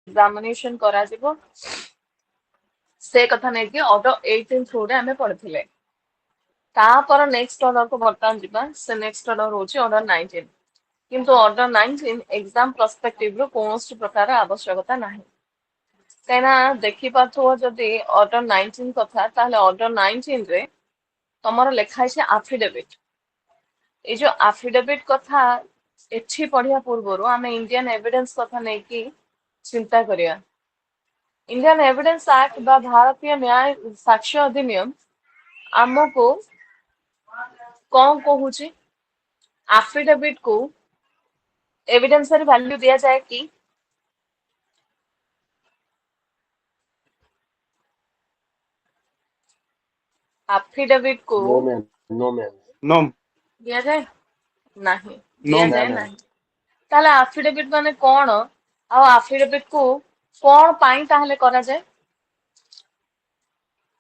Examination करा जिवो से कथा नहीं कि ऑर्डर 18 थ्रू रे हमें पढ़थिले तापर नेक्स्ट ऑर्डर को बर्तमान जिबा से नेक्स्ट ऑर्डर होची ऑर्डर 19 किंतु ऑर्डर 19 एग्जाम पर्सपेक्टिव रो कोनोस प्रकार आवश्यकता नाही कहना देखि पाथो जदि ऑर्डर 19 कथा ताले ऑर्डर 19 रे तमरो लेखा है एफिडेविट ए जो एफिडेविट कथा एठी पढ़िया पूर्व आम इंडियन एविडेंस कथा नहीं कि चिंता करिया इंडियन एविडेंस एक्ट बा भारतीय न्याय साक्ष्य अधिनियम आमको कौन कहूची एफिडेविट को एविडेंस वैल्यू दिया जाए कि एफिडेविट को no ma'am no ma'am no दिया जाए नहीं नो दिया ना जाए मैम नहीं ताले एफिडेविट माने कौन आ एफिडेविट को कौन पाई ताहले करा जाए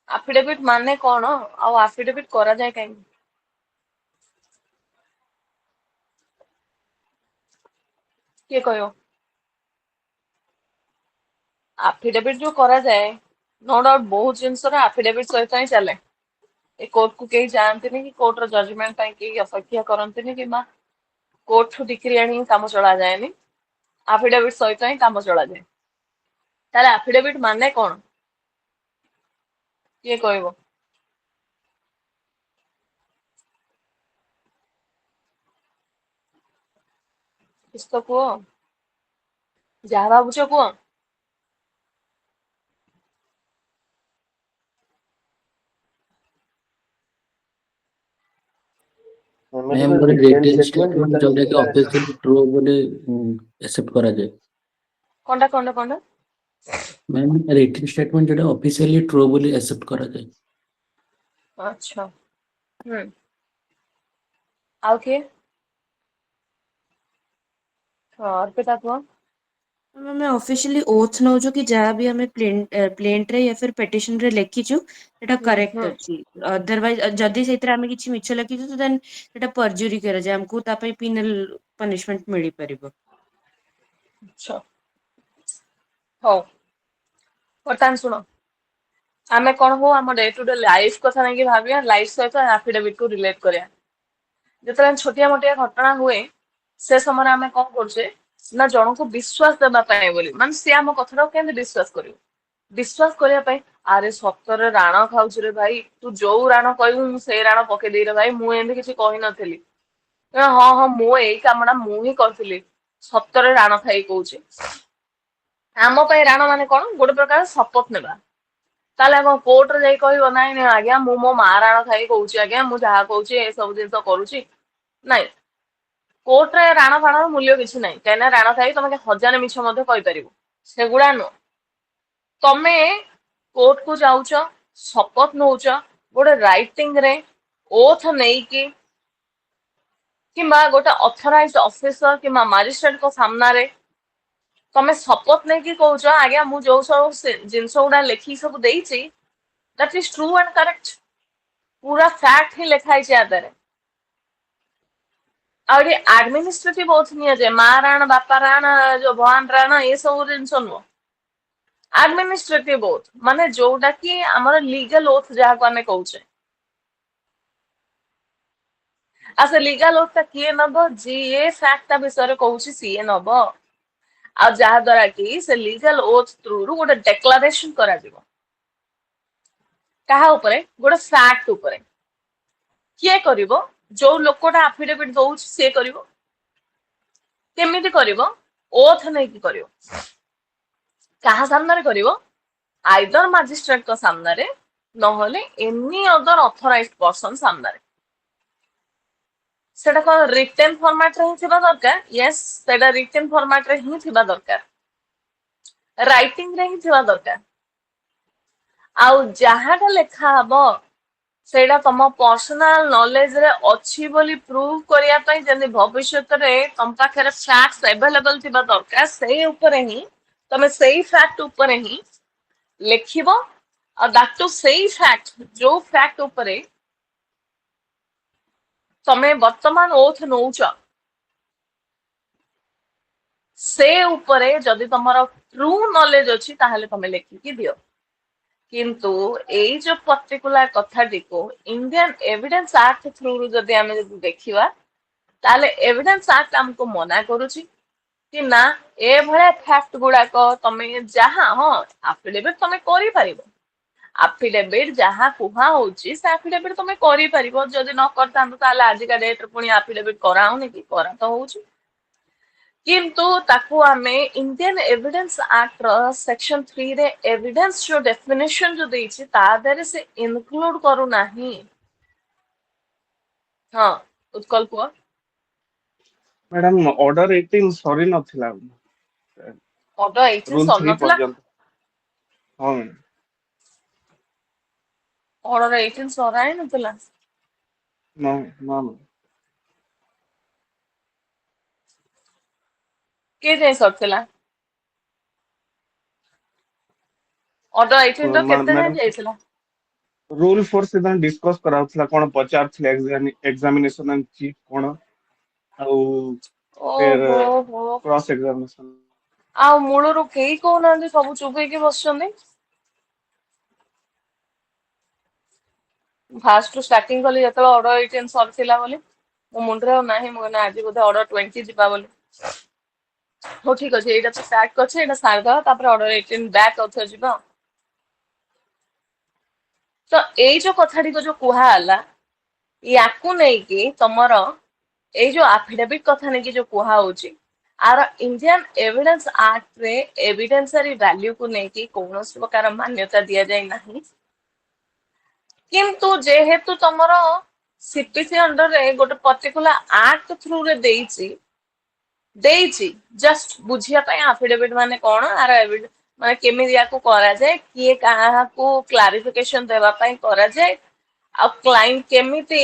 एफिडेविट माने कौन आ एफिडेविट करा जाए कहीं किए कहो एफिडेविट जो करा जाए नो डाउट बहुत जिनस एफिडेविट सहित ही चले ए कोर्ट को कहीं जानते कि कोर्ट रो जजमेंट पाई कहीं अपेक्षा करंती कि कोर्ट ठू डिक्री आनी काम चला जाएनी एफिडेविट सहित ही काम चला जाए ताले एफिडेविट माने कौन किए कहबो किस तो कुह जहाँ भावुच कुह मैम ଗୋଟେ ଗୋଟେ written ରିଟେନ୍ statement ଷ୍ଟେଟମେଣ୍ଟ ଯୋଉଟା ଯୋଉଟା କି କି ଅଫିସିଆଲି ଟ୍ରୁ ବୋଲି ଆକ୍ସେପ୍ଟ କରାଯାଏ। कंडा कंडा कंडा मैम ରିଟେନ୍ ଷ୍ଟେଟମେଣ୍ଟ ଯୋଉଟା ଅଫିସିଆଲି ଟ୍ରୁ ବୋଲି ଆକ୍ସେପ୍ଟ କରାଯାଏ। अच्छा आउ किए अर्पिता कुह ଆମେ ଅଫିସିଆଲି ଓଥ୍ ନଉଛୁ କି ଯାହା ବି ଆମେ ପ୍ଲେଣ୍ଟରେ या फिर ପିଟିସନରେ ଲେଖିଛୁ ସେଟା କରେକ୍ଟ हम्म ଅଛି ଅଦରୱାଇଜ ଯଦି ସେଇଥିରେ ଆମେ କିଛି ମିଛ ଲେଖିଛୁ ତ ଦେନ୍ ସେଟା ପରଜୁରୀ କରାଯାଏ ଆମକୁ ତା ପାଇଁ ପିନାଲ ପନିଶମେଣ୍ଟ ମିଳିପାରିବ। अच्छा हो बर्तमान सुनो आमे कौन हो आम डे टू डे लाइफ कथा नहीं भाविया लाइफ सहित एफिडेविट को रिलेट करिया जिते छोटिया मोटिया घटना हुए से समय आमे कौन करछे ना जन को विश्वास देबा पाए बोली माने से आम कथा केमि विश्वास करियो विश्वास करिया पाए अरे सप्तरे राण खाउछ रे भाई तू जो राण कहबू मु से राण पके देई रे भाई मु एंदी किछि कहि नथली हाँ हाँ मु एई कामडा मु ही करथिली सप्तरे राण खाई कहूची आम ପାଇଁ ରାଣ ମାନେ କଣ ଗୋଟେ ପ୍ରକାର ଶପଥ ନେବା ତାହେଲେ ଆମ କୋର୍ଟରେ ଯାଇ କହିବ ନାଇଁ ନାଇଁ ଆଜ୍ଞା ମୁଁ ମୋ ମା ରାଣ ଖାଇ କହୁଛି ଆଜ୍ଞା ମୁଁ ଯାହା କହୁଛି ଏ ସବୁ ଜିନିଷ କରୁଛି ନାଇଁ କୋର୍ଟରେ ରାଣ ଫାଣର ମୂଲ୍ୟ କିଛି ନାହିଁ କାହିଁକିନା ରାଣ ଖାଇ ତମେ ହଜାରେ ମିଛ ମଧ୍ୟ କହିପାରିବ ସେଗୁଡା ନୁହଁ ତମେ କୋର୍ଟ କୁ ଯାଉଛ ଶପଥ ନଉଛ ଗୋଟେ ରାଇଟିଂ ରେ ଓଥ ନେଇକି କିମ୍ବା ଗୋଟେ ଅଥରାଇଜ ଅଫିସର କିମ୍ବା ମାଜିଷ୍ଟ୍ରେଟଙ୍କ ସାମ୍ନାରେ तमे शपथ नहीं कि कौच आज्ञा मु जो सब जिनस गुड़ा लेखि सब देइछि that is true and correct पूरा फैक्ट ही लिखाई आदर आउरी एडमिनिस्ट्रेटिव ओथ निया जे मा राण बापा राण जो भवान राण ये सब जिनस नुह एडमिनिस्ट्रेटिव ओथ माने जोटा कि हमर लीगल ओथ जहा को हमें कहउछे आ से लीगल ओथ ता किए नबो जी ए फैक्ट विषय कहउछि सीए नबो आ जहा द्वारा कि से लीगल ओथ थ्रू रु गोटे डेक्लारेशन करा जिवो कहा ऊपरे गोटे फैक्ट ऊपरे किए करिवो जो लोकटा एफिडेविट दउछ से करिवो केमिति करिवो ओथ नै कि करिवो कहा सामने रे करिवो आइदर मैजिस्ट्रेट को सामने रे नहले एनी अदर ऑथराइज्ड पर्सन सामने रे सेटा को रिटन फॉर्मेट रे थिबा दरकार यस सेटा रिटन फॉर्मेट रे ही थिबा दरकार राइटिंग रे ही थिबा दरकार आउ जहाटा लेखा हबो सेटा तम पर्सनल नॉलेज रे अछि बोली प्रूव करिया पई जने भविष्यत रे तम पाखरे फैक्ट्स अवेलेबल थिबा दरकार सेही ऊपर ही तमे सेही फैक्ट ऊपर ही लेखिबो आ दैट टू सेही फैक्ट जो फैक्ट ऊपर तमे वर्तमान ओथ नउछ से उपरे जदि तमरो ट्रू नॉलेज अछि ताहले तमे लेखिकी दियो किंतु एई जो पर्टिकुलर कथाटी को इंडियन एविडेंस एक्ट थ्रू जदि आमे जदि देखिवा ताहले एविडेंस एक्ट हमको मना करूची कि ना ए भले फैक्ट गुड़ाक तमे जहाँ हाँ एफिडेविट तमे करि परिबो एफिडेविट जहाँ कुहा होची से एफिडेविट तमे करि परिबो जदि न करता ताहले आज का डेट रे पुनी एफिडेविट कराउनी कि करा तो होची किंतु ताकू आमे इंडियन एविडेंस एक्ट रो सेक्शन 3 रे एविडेंस जो डेफिनेशन जो देइछि ता देरे से इनक्लूड करू नाही हाँ उत्कल को मैडम ऑर्डर 18 सॉरी नथिला ऑर्डर 18 रूल सर 3 नथला पर्यंत हाँ मैडम ऑर्डर 18 सराय नथला ना ना मैडम। के जाय सरथिला ऑर्डर 18 रो केते जाय मैडम जायथिला रूल 4 से डिस्कस कराउथला कोन पचारथिला एग्जामिनेशन एंड चीफ कोन आउ फिर ओहो हो क्रॉस एग्जामिनेशन आ मूळରୁ केही कहूनांती सब चुप ହେଇକି ବसଛନ୍ତି फास्ट स्टार्टिंग कली ଯେତେବେଳେ ଅର୍ଡର 18 ସରିଥିଲା ବୋଲି ମୋ ମୁଣ୍ଡରେ ଆଉ ନାହିଁ ମୁଁ କହିଲି ଆଜି ବୋଧେ ଅର୍ଡର 20 ଯିବା ବୋଲି ହଉ ଠିକ ଅଛି ଏଇଟା ତ ଷ୍ଟାର୍ଟ କରିଛି ଏଇଟା ସାରିଦବା ତାପରେ ଅର୍ଡର 18 ବ୍ୟାକ୍ ଆଉଥରେ ଯିବା ତ ଏଇ ଯୋଉ କଥାଟିକ ଯୋଉ କୁହା ହେଲା ୟାକୁ ନେଇକି ତମର ଏଇ ଯୋଉ ଆଫିଡେଭିଟ କଥା ନେଇକି ଯୋଉ କୁହା ହଉଛି आर इंडियन एविडेंस एक्ट रे एविडेंसरी वैल्यू को लेकिन कौन प्रकार मान्यता दि जाए नहीं किंतु जेहेतु तुमर सीपीसी अंडर रे गोटे पर्टिकुलर एक्ट थ्रू रे देइछि जस्ट बुझिया पय एफिडेविट माने कोन आर एविडेंस माने केमि या को करा जाए किए काहा को क्लैरिफिकेशन देबा पय करा जाए आ क्लाइंट केमिति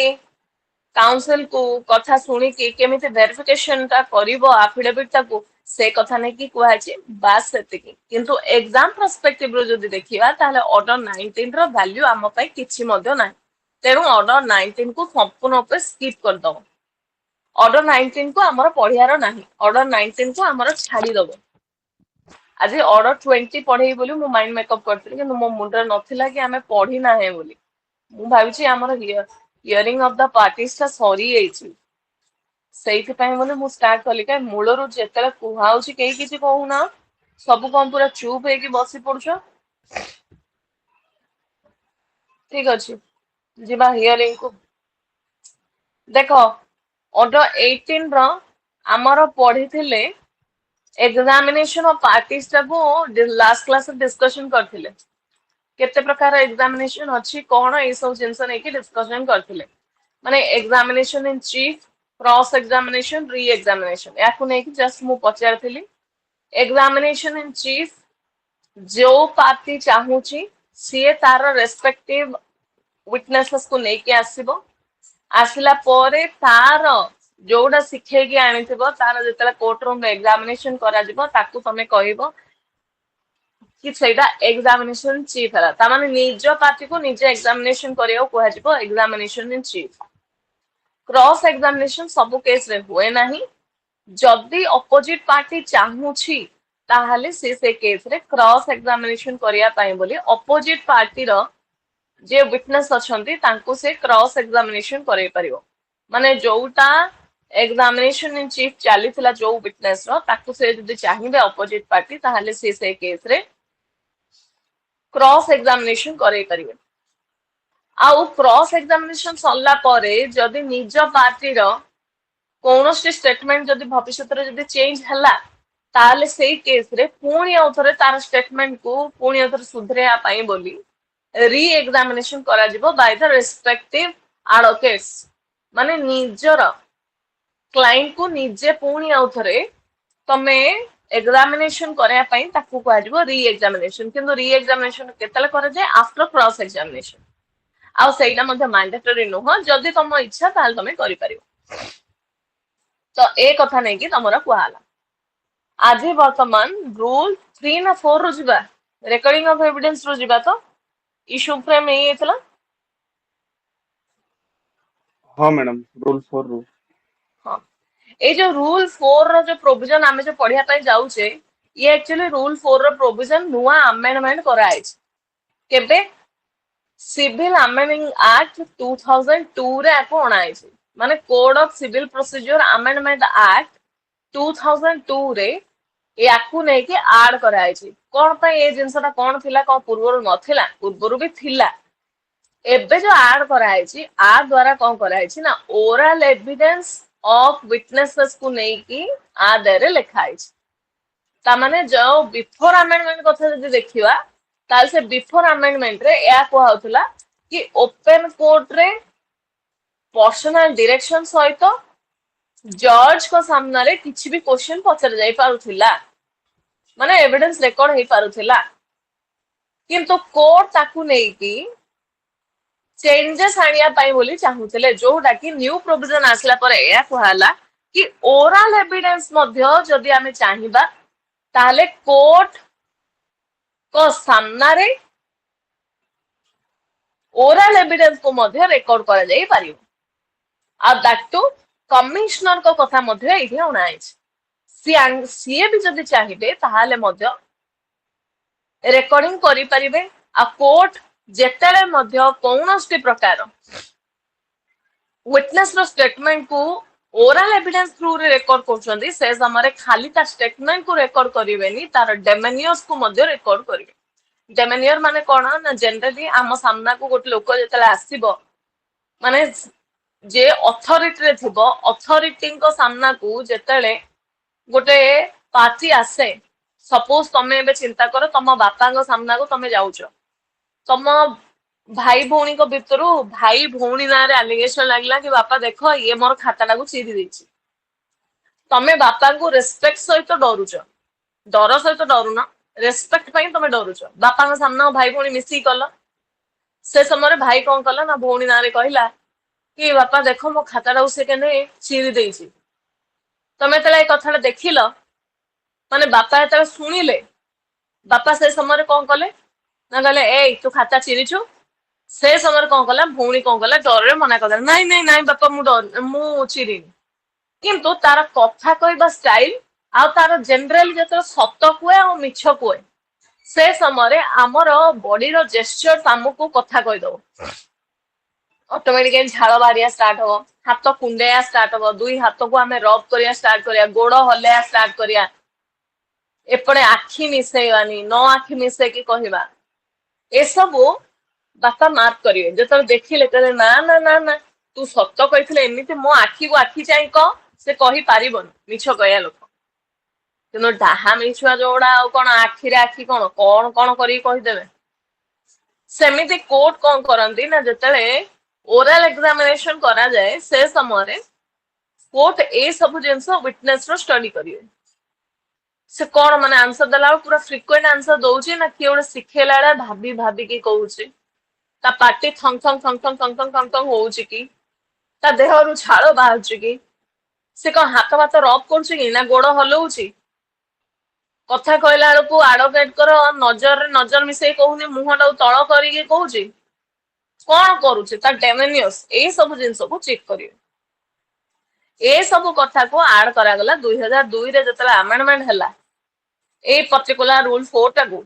काउंसिल को कथा सुनी कि केमिति वेरिफिकेशन ता करिवो एफिडेविट ता को से कथा नै कि कुहाछि बास सेतिकी किंतु एग्जाम पर्सपेक्टिव रो जदि देखिबा ताले ऑर्डर 19 रो वैल्यू हम पय किछि मध्य नै तेनु ऑर्डर 19 को संपूर्ण पे स्किप कर दो ऑर्डर 19 को हमर पढियार नाही ऑर्डर 19 को हमर छाडी दबो आज ऑर्डर 20 पढेई बोली मो माइंड मेकअप करथिले कि मो मुंडर नथिला कि हमें पढी ना है बोली मु भाबिछि हमर हियरिंग ऑफ द पार्टीज ता सॉरी एछि ସେଇଥିପାଇଁ ବୋଲି ମୁଁ ଷ୍ଟାର୍ଟ କଲି କାଇଁ ମୂଳରୁ ଯେତେବେଳେ କୁହା ହଉଛି କେହି କିଛି କହୁନା ସବୁ କଣ ପୁରା ଚୁପ୍ ହେଇକି ବସି ପଡୁଛ ଠିକ ଅଛି ଯିବା ହିୟରିଂ କୁ ଦେଖ ଅର୍ଡର 18 ର ଆମର ପଢିଥିଲେ एग्जामिनेशन ऑफ पार्टीज टाको लास्ट क्लास डिस्कशन करथिले केते प्रकार एग्जामिनेशन अछि कोन ए सब जिंस नै कि डिस्कशन करथिले माने examination in chief cross examination reexamination याकू नै कि जस्ट मु पचारथिली एग्जामिनेशन इन चीफ जो पार्टी चाहूची सीए तार रेस्पेक्टिव विटनेसेस को नै कि आसीबो आसिला परे तार जोडा शिखेकी आनिथिबो तार जेतला कोर्ट रूम रे एग्जामिनेशन करा जिवो ताकू तमे कहिबो कि सेटा एग्जामिनेशन चीफ हला ता माने निज पार्टी को निजे एग्जामिनेशन करियो कोहा जिवो examination in chief cross examination सब केस रे हुए नाही जदि अपोजिट पार्टी चाहूची ताहले से केस रे क्रॉस एग्जामिनेशन करिया पाए बोली अपोजिट पार्टी रो जे विटनेस अछंती तांको से क्रॉस एग्जामिनेशन करे परियो माने जोटा एग्जामिनेशन इन चीफ चली थिला जो विटनेस रो ताकू से जदि चाहिबे अपोजिट पार्टी ताहले से केस रे क्रॉस एग्जामिनेशन करे परिबे आउ क्रॉस एग्जामिनेशन सरला परे जदि निज पार्टी रो कोनोसी स्टेटमेंट जदि भविष्यत रे जदि चेंज हला ताले सेई केस रे पुणी औथरे तार स्टेटमेंट को पुणी औथरे सुधरेया पाई बोली री एग्जामिनेशन करा जिवो बाय द रेस्पेक्टिव एडवोकेट्स माने निजर क्लाइंट को निजे पुणी औथरे तमे एग्जामिनेशन करया पाई ताकू कहआ जिवो री एग्जामिनेशन किंतु री एग्जामिनेशन केतले करे जाय आफ्टर क्रॉस एग्जामिनेशन आ सेटा मध्ये मैंडेटरी नुह जदि तम इच्छा ताल तमे करि परिबो तो ए कथा नै कि तमरा कुहाला आज वर्तमान रूल 3 ना 4 रो जिबा रिकॉर्डिंग ऑफ एविडेंस रो जिबा तो इशू फ्रेम नहीं एतला हाँ मैडम रूल 4 रू हां ये जो रूल 4 रो जो प्रोविजन आमे जो पढ़िया ପାଇଁ जाउचे ये एक्चुअली रूल 4 रो प्रोविजन नुआ अमेंडमेंट कराइछ केबे सिविल अमेंडिंग एक्ट 2002 रे आको अणाइछ माने code of civil procedure amendment act 2002 रे याकू नै कि ऐड कराइछ कोन पय ए जिंसटा कोन थिला को पूर्वरु नथिला पूर्वरु भी थिला एबे जो ऐड कराइछि आ द्वारा कोन कराइछि ना ओरल एविडेंस ऑफ विटनेसेस को नै कि आ देरे लिखाइछि ता माने जो बिफोर अमेंडमेंट कथा जदि देखिवा ताल से बिफोर अमेंडमेंट रे या को होतला कि ओपन कोर्ट रे पर्सनल डायरेक्शन सहित जज को सामना रे किछि भी क्वेश्चन पचर जाई पारुथिला माने एविडेंस रिकॉर्ड हे पारुथिला किंतु कोर्ट ताकू नै कि चेंजेस आनिया पाई बोली चाहुथिले जोटा कि न्यू प्रोविजन आसला पर या कहला कि ओरल एविडेंस मध्य जदि आमे चाहिबा ताले कोर्ट को सामना रे ओरल एविडेंस को मध्य रिकॉर्ड करा जाई पारियो आ दैट टू कमिश्नर को कथा मध्य एठी उनाइछ सीए भी जदि चाहिबे ताहाले मध्य रेकॉर्डिंग करि परिबे आ कोर्ट जेतेले मध्य कौनसी प्रकार विटनेस रो स्टेटमेंट को ओरल एविडेंस थ्रू रे रिकॉर्ड करछंदी से हमरे खाली ता स्टेटमेंट को रिकॉर्ड करिवेनी तार डेमेनियर्स को मध्य रिकॉर्ड करिवे डेमेनियर माने कोन ना जनरली हम सामना को गोटे लोक जेतेले आसीबो माने जे अथॉरिटी रे थिबो अथॉरिटी को सामना को जेतेले गोटे पार्टी आसे सपोज तमे एबे चिंता करो तम बापा को सामना को तमे जाउछो तम भाई भौणी को भितरु भाई भौणी ना रे एलिगेशन लागला कि बापा देखो ये मोर खाता को चीरी देछि तमे बापा को रेस्पेक्ट सहित डरुछ डर सहित डरुना रेस्पेक्ट पई तमे डरुछ बापा को सामना भाई भौणी मिसी कल से समय भाई कोन कला ना भौणी ना रे कहला कि बापा देखो मो खाता को से केने चीरी देछि तमे तले ए कथाटा देखिलो माने बापा एतले सुनिले बापा से समय कोन कले ना कहले ए तू खाता चिरिछु से समय कोन कला भौणी कोन कला डर रे मना कर नहीं नहीं नहीं बापा मु डर मु चिरिनी किंतु तार कथा कहबा स्टाइल आ तार जनरल जतर सत्य कुए आ मिछ कुए से समय आमर बॉडी रो जेस्चर हमको कथा कहि दो ऑटोमेटिकली झाड़ बारिया स्टार्ट हो हाथ कुंडेया स्टार्ट हो दुई हाथ को हमें रब करिया स्टार्ट करिया गोड़ हलेया स्टार्ट करिया एपड़े आखि मिसेवानी नो आखि मिसे की कहबा ए सब बापा मार्क करिवे जतले देखिले कहले ना ना ना ना तू सत्य कहिथिले एमिति मो आखि को आखि चाहि क से कहि पारिबन मिछ कहया लोक किनो डाहा मिछुआ जोड़ा आ कोन आखि रे आखि कोन कोन कोन करी कहि देबे सेमिति कोर्ट कोन करंती ना जतले ओरल एग्जामिनेशन करा जाए से समय कोर्ट ए सब जिंस विटनेस रो स्टडी करिवे से कोन माने आंसर दला पूरा फ्रीक्वेंट आंसर दउची ना कि ओडे सिखेलाडा भाबी भाबी की कहउची ता पार्टी थंग थंग थंग थंग थंग थंग थंग थंग होउची की ता देहरु झाळ बाहरची की से को हाथ हाथ रब करची की ना गोड़ हलउची कथा कहला को एडवोकेट करो नजर मिसे कहउनी मुहटा तळ करी के कहउची कोन करूची ता डेमेनियस ए सब जिंस को चेक करिवे ए सब कथा को ऐड करा गला 2002 रे जतला अमेंडमेंट हला ए पर्टिकुलर रूल 4 टागु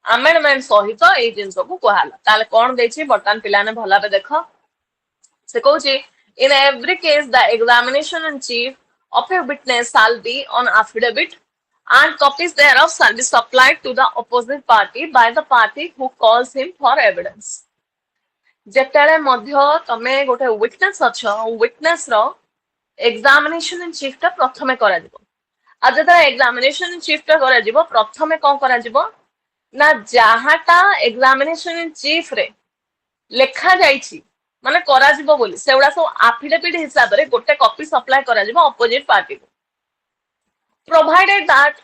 अमेंडमेंट सहित ए जिंस को कहला ताले कोन देछि बर्तन पिलाने भला बे देखो से कहउची in every case the examination in chief of a witness shall be on affidavit and copies thereof shall be supplied to the opposite party by the party who calls him for evidence जेतेले मध्य तमे गोटे witness अछ witness रो examination in chief टा प्रथमे करा दिबो आ जेता एग्जामिनेशन इन चीफ टा करा दिबो प्रथमे कोन करा दिबो ना जहाटा एग्जामिनेशन इन चीफ रे लेखा जाईची माने करा दिबो बोली सेउडा सब एफिडेविट हिसाब रे गोटे कॉपी सप्लाई करा दिबो अपोजिट पार्टी को provided that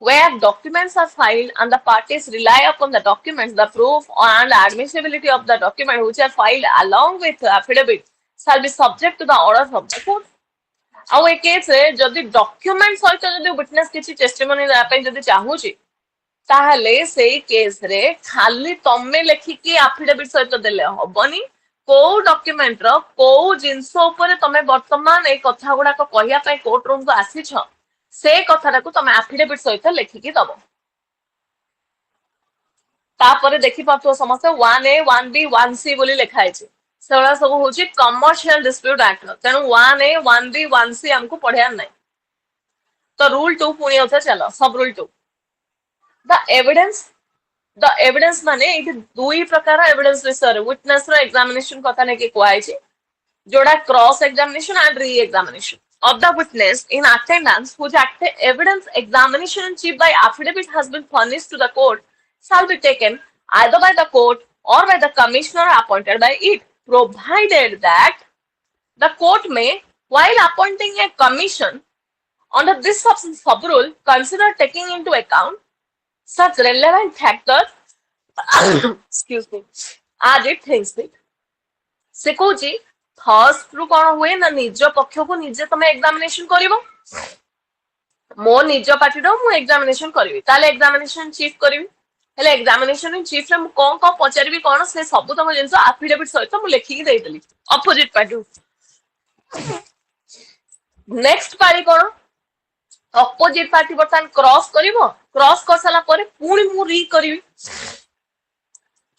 where documents are filed and the parties rely upon the documents, the proof and admissibility of the document which are filed along with the affidavit shall be subject to the orders of the court. आउ ए case रे जदि document सहित जदि witness किछि testimony दे पई जदि चाहूची ताहले सेई केस रे खाली तमे लेखि कि एफिडेविट सहित देले हबनी को डॉक्यूमेंट रो को जिंस ऊपर तमे वर्तमान ए कथा गुडा को कहिया पई कोर्ट रूम को आसी छ से कथाटा को तमे एफिडेविट सहित लिखिकी दबो तापर देखि पातो समस्त 1A 1B 1C बोली लिखा है सेला सब होची कमर्शियल डिस्प्यूट एक्ट तेणु 1A 1B 1C हमको पढ़िया नहीं तो रूल 2 पुणी होता चलो सब रूल 2 द एविडेंस माने इथे दुई प्रकार एविडेंस विषय विटनेस रो एग्जामिनेशन कथा ने के कोआई छी जोड़ा cross examination and re examination of the witness in attendance whose evidence examination in chief by affidavit has been furnished to the court shall be taken either by the court or by the commissioner appointed by it, provided that the court may, while appointing a commission under this sub-rule, consider taking into account such relevant factors excuse me, as it thinks fit. से कहूची first रु कौन हुए ना निज पक्ष को निजे तमे एग्जामिनेशन करिवो मो निज पार्टी रो मु एग्जामिनेशन करबी ताले एग्जामिनेशन चीफ करबी हेले एग्जामिनेशन चीफ रे मु कोन को पचारबी कोन से सब तक जिंस एफिडेविट सहित मु लेखि के देइतली अपोजिट पार्टी नेक्स्ट पारी कोन अपोजिट पार्टी बर्तन क्रॉस करिवो क्रॉस कर साला परे पुणी मु री करबी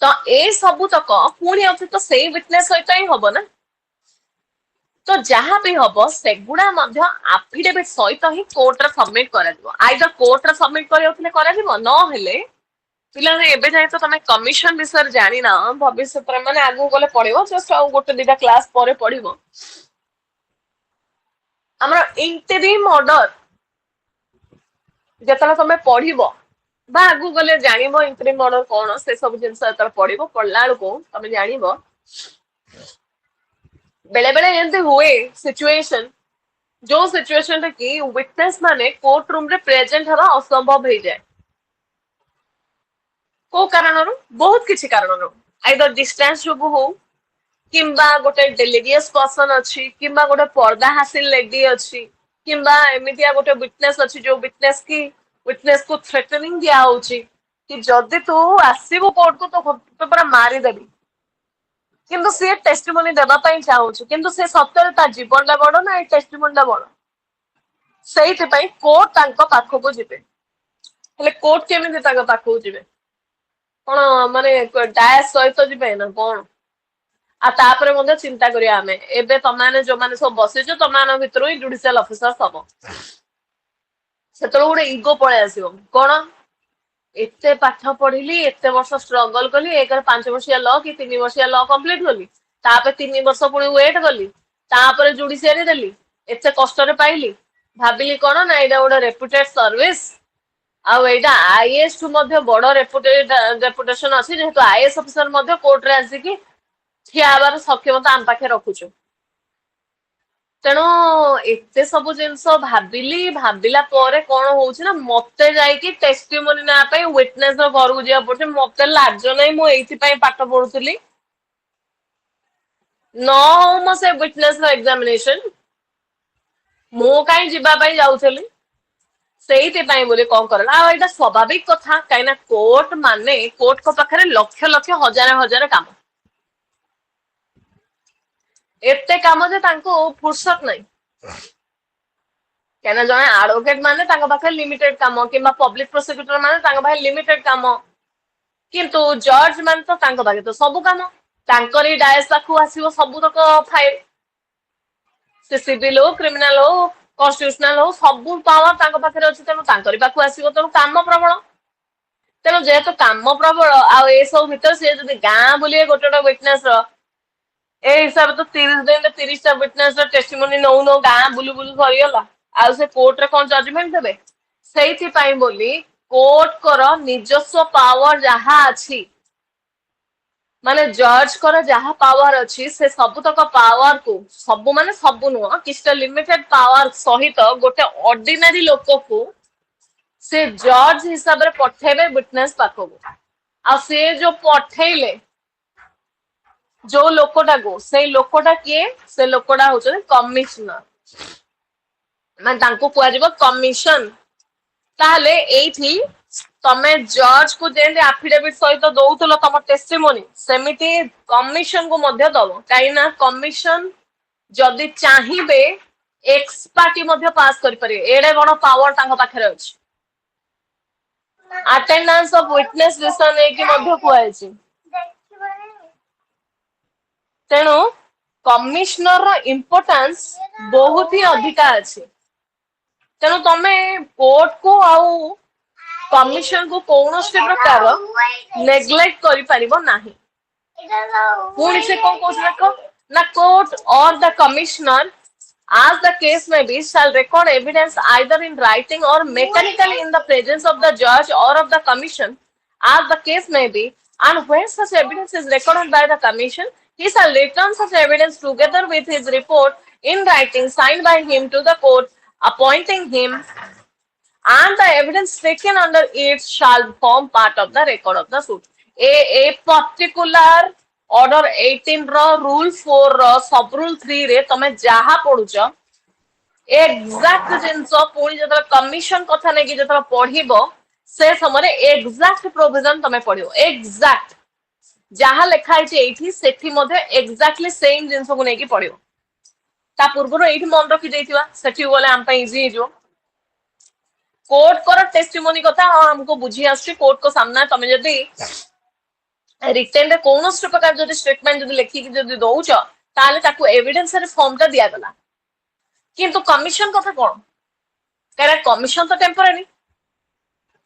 तो ए सब तक पुणी अथि तो सेही विटनेस सहित ही हबो ना तो जहाँ भी हम सेगुड़ा एफिडेविट सहित ही कोर्ट रे सबमिट करा आइदर कोर्ट रे सबमिट करा न हेले पिला एबे जाए तो तमे कमिशन विषय जानी ना भविष्य माने आगु गले पड़िबो जस्ट आ गोटे दिटा क्लास परे पड़िबो हमरा इंटरिम ऑर्डर जेतला तमे पढ़िबो बा आगु गले जानिबो इंटरिम ऑर्डर कोन से सब जिंस जेतला पढ़िबो पढ़ला को तमे जानिबो बेले बेले एंते हुए सिचुएशन जो सिचुएशन रे कि विटनेस माने कोर्ट रूम रे प्रेजेंट हवा असंभव हो जाए को कारण बहुत किछि कारण आइदर डिस्टेंस जो हो किंबा गोटे डेलीगियस पर्सन अच्छी किंबा गोटे पर्दा हासिल लेडी अच्छी किंबा एमितिया गोटे विटनेस अच्छी जो विटनेस को थ्रेटनिंग दिया होची कि जदी तू आसीबो कोर्ट को तो पूरा मारी देबी किंतु से टेस्टिमोनी देबा पई चाहूछु किंतु से सत्तर ता जीवनटा बड़ ना टेस्टिमोनीटा बड़ सेहित पई कोर्ट तांको पाखो को जिबे हेले कोर्ट केमिति तांको पाखो जिबे कोन माने डायस सहित जिबे ना कोन आ तापरे मध्ये चिंता करिया हमें एबे तमाने जो माने सब बसिजो तमान भितरु ही जुडिशियल ऑफिसर सब सेतलो गुडे ईगो पळे आसीबो कोन एते पाठ पढ़िली एते वर्ष स्ट्रगल कली एक 5 वर्षिया लॉ कि 3 वर्षिया लॉ कंप्लीट कली तापे 3 वर्ष पुणी वेट कली तापरे जुडिशियरी देली एते कष्ट रे पाइली भाबिली कोन ना एडा गोटे रेपुटेड सर्विस आ एडा आईएएस टू मध्ये बड़ रेपुटेशन अछि जेहेतु आईएएस ऑफिसर मध्ये कोर्ट रे आसी कि ठियाबार सक्षमता आम पाखे रखुछु तेणु एते सब जिनस भाबिला परे कौन होउछि ना मते जाई कि टेस्टिमोनी ना पई विटनेस रो घर को जिया पड़े मते लाज नै मो एथि पई पाठ पढुतली न हो म से विटनेस रो एग्जामिनेशन मो काई जिबा पई जाउथली सेहिते पई बोले कोन करला आ एटा स्वाभाविक कथा काइना कोर्ट माने कोर्ट को पाखरे लक्ष लक्ष हजार हजार काम एते काम जे तांको फुर्सत नहीं कहना जने एडवोकेट माने तांको पाखे लिमिटेड काम किबा पब्लिक प्रोसिक्यूटर माने तांको पाखे लिमिटेड काम किंतु जज माने तो तांको पाखे तो सब काम तांकरी डायस पाखु आसीबो सब तक फाइल से सिविल हो क्रिमिनल हो कॉन्स्टिट्यूशनल हो सब पावर तांको पाखे अछि तेनु तांकरी पाखु आसीबो तेनु काम प्रबल तेनु जेहेतु काम प्रबल आ ए सब भीतर से जदी गां बोलिए गोटे विटनेस रो ए हिसाब तो 30 दिन 30 टा विटनेस टेस्टिमोनी नौ नौ गां बुलु बुलु सरीगला आ से कोर्ट रे कोन जजमेंट देबे सेहिति पई बोली कोर्ट कर निजस्व पावर जहा अछि माने जज कर जहा पावर अछि से सब तक पावर को सब माने सब नुह किछटा लिमिटेड पावर सहित गोटे ऑर्डिनरी लोक को से जज हिसाब रे पठेबे विटनेस पाखो आ से जो पठेले जो लोकटा को से लोकटा किए से लोकटा होचन कमिश्नर माने तांको कुआ जिवो कमिशन ताले एथि तमे जज को जेंति एफिडेविट सहित दउतलो तम टेस्टिमोनी सेमिति कमिशन को मध्य दबो काई ना कमिशन जदि चाहिबे एक्स पार्टी मध्य पास करि परिबे एडे बड़ पावर तांको पाखरे अछि अटेंडेंस ऑफ विटनेस विषय नै कि मध्य कुआइछि तेणु कमिश्नर रो इंपोर्टेंस बहुत ही अधिका अछि तेणु तमे कोर्ट को आउ कमिशन को कौनसी प्रकार नेग्लेक्ट करि परिबो नाही पुणी से कौन कोच देखो ना कोर्ट और the commissioner as the case may be shall record evidence either in writing or mechanically in the presence of the judge or of the commission as the case may be and when such evidence is recorded by the commission he shall return such evidence together with his report in writing signed by him to the court appointing him and the evidence taken under it shall form part of the record of the suit. A particular order 18 रो rule 4 रो sub rule 3 रे तमे जहा पढुछ exact जिंस पुणी जतरा commission कथा नै कि जतरा पढिबो से समय एग्जैक्ट प्रोविजन तमे पढिबो एग्जैक्ट जहा लेखा है एठी सेठी मध्ये एग्जैक्टली सेम जिंस को नै कि पढिबो ता पूर्व रो एठी मन रखि देथिबा सेठी बोले हम पे इजी हिजो कोर्ट को टेस्टिमोनी कथा हाँ हमको बुझी आसछि कोर्ट को सामना तमे जदि रिटेन रे कोनोस प्रकार जदि स्टेटमेंट जदि लेखि कि जदि दउछ ताले ताकू एविडेंस रे फॉर्म ता दिया गला किंतु कमिशन कथा कोन कारण कमिशन तो टेम्पररी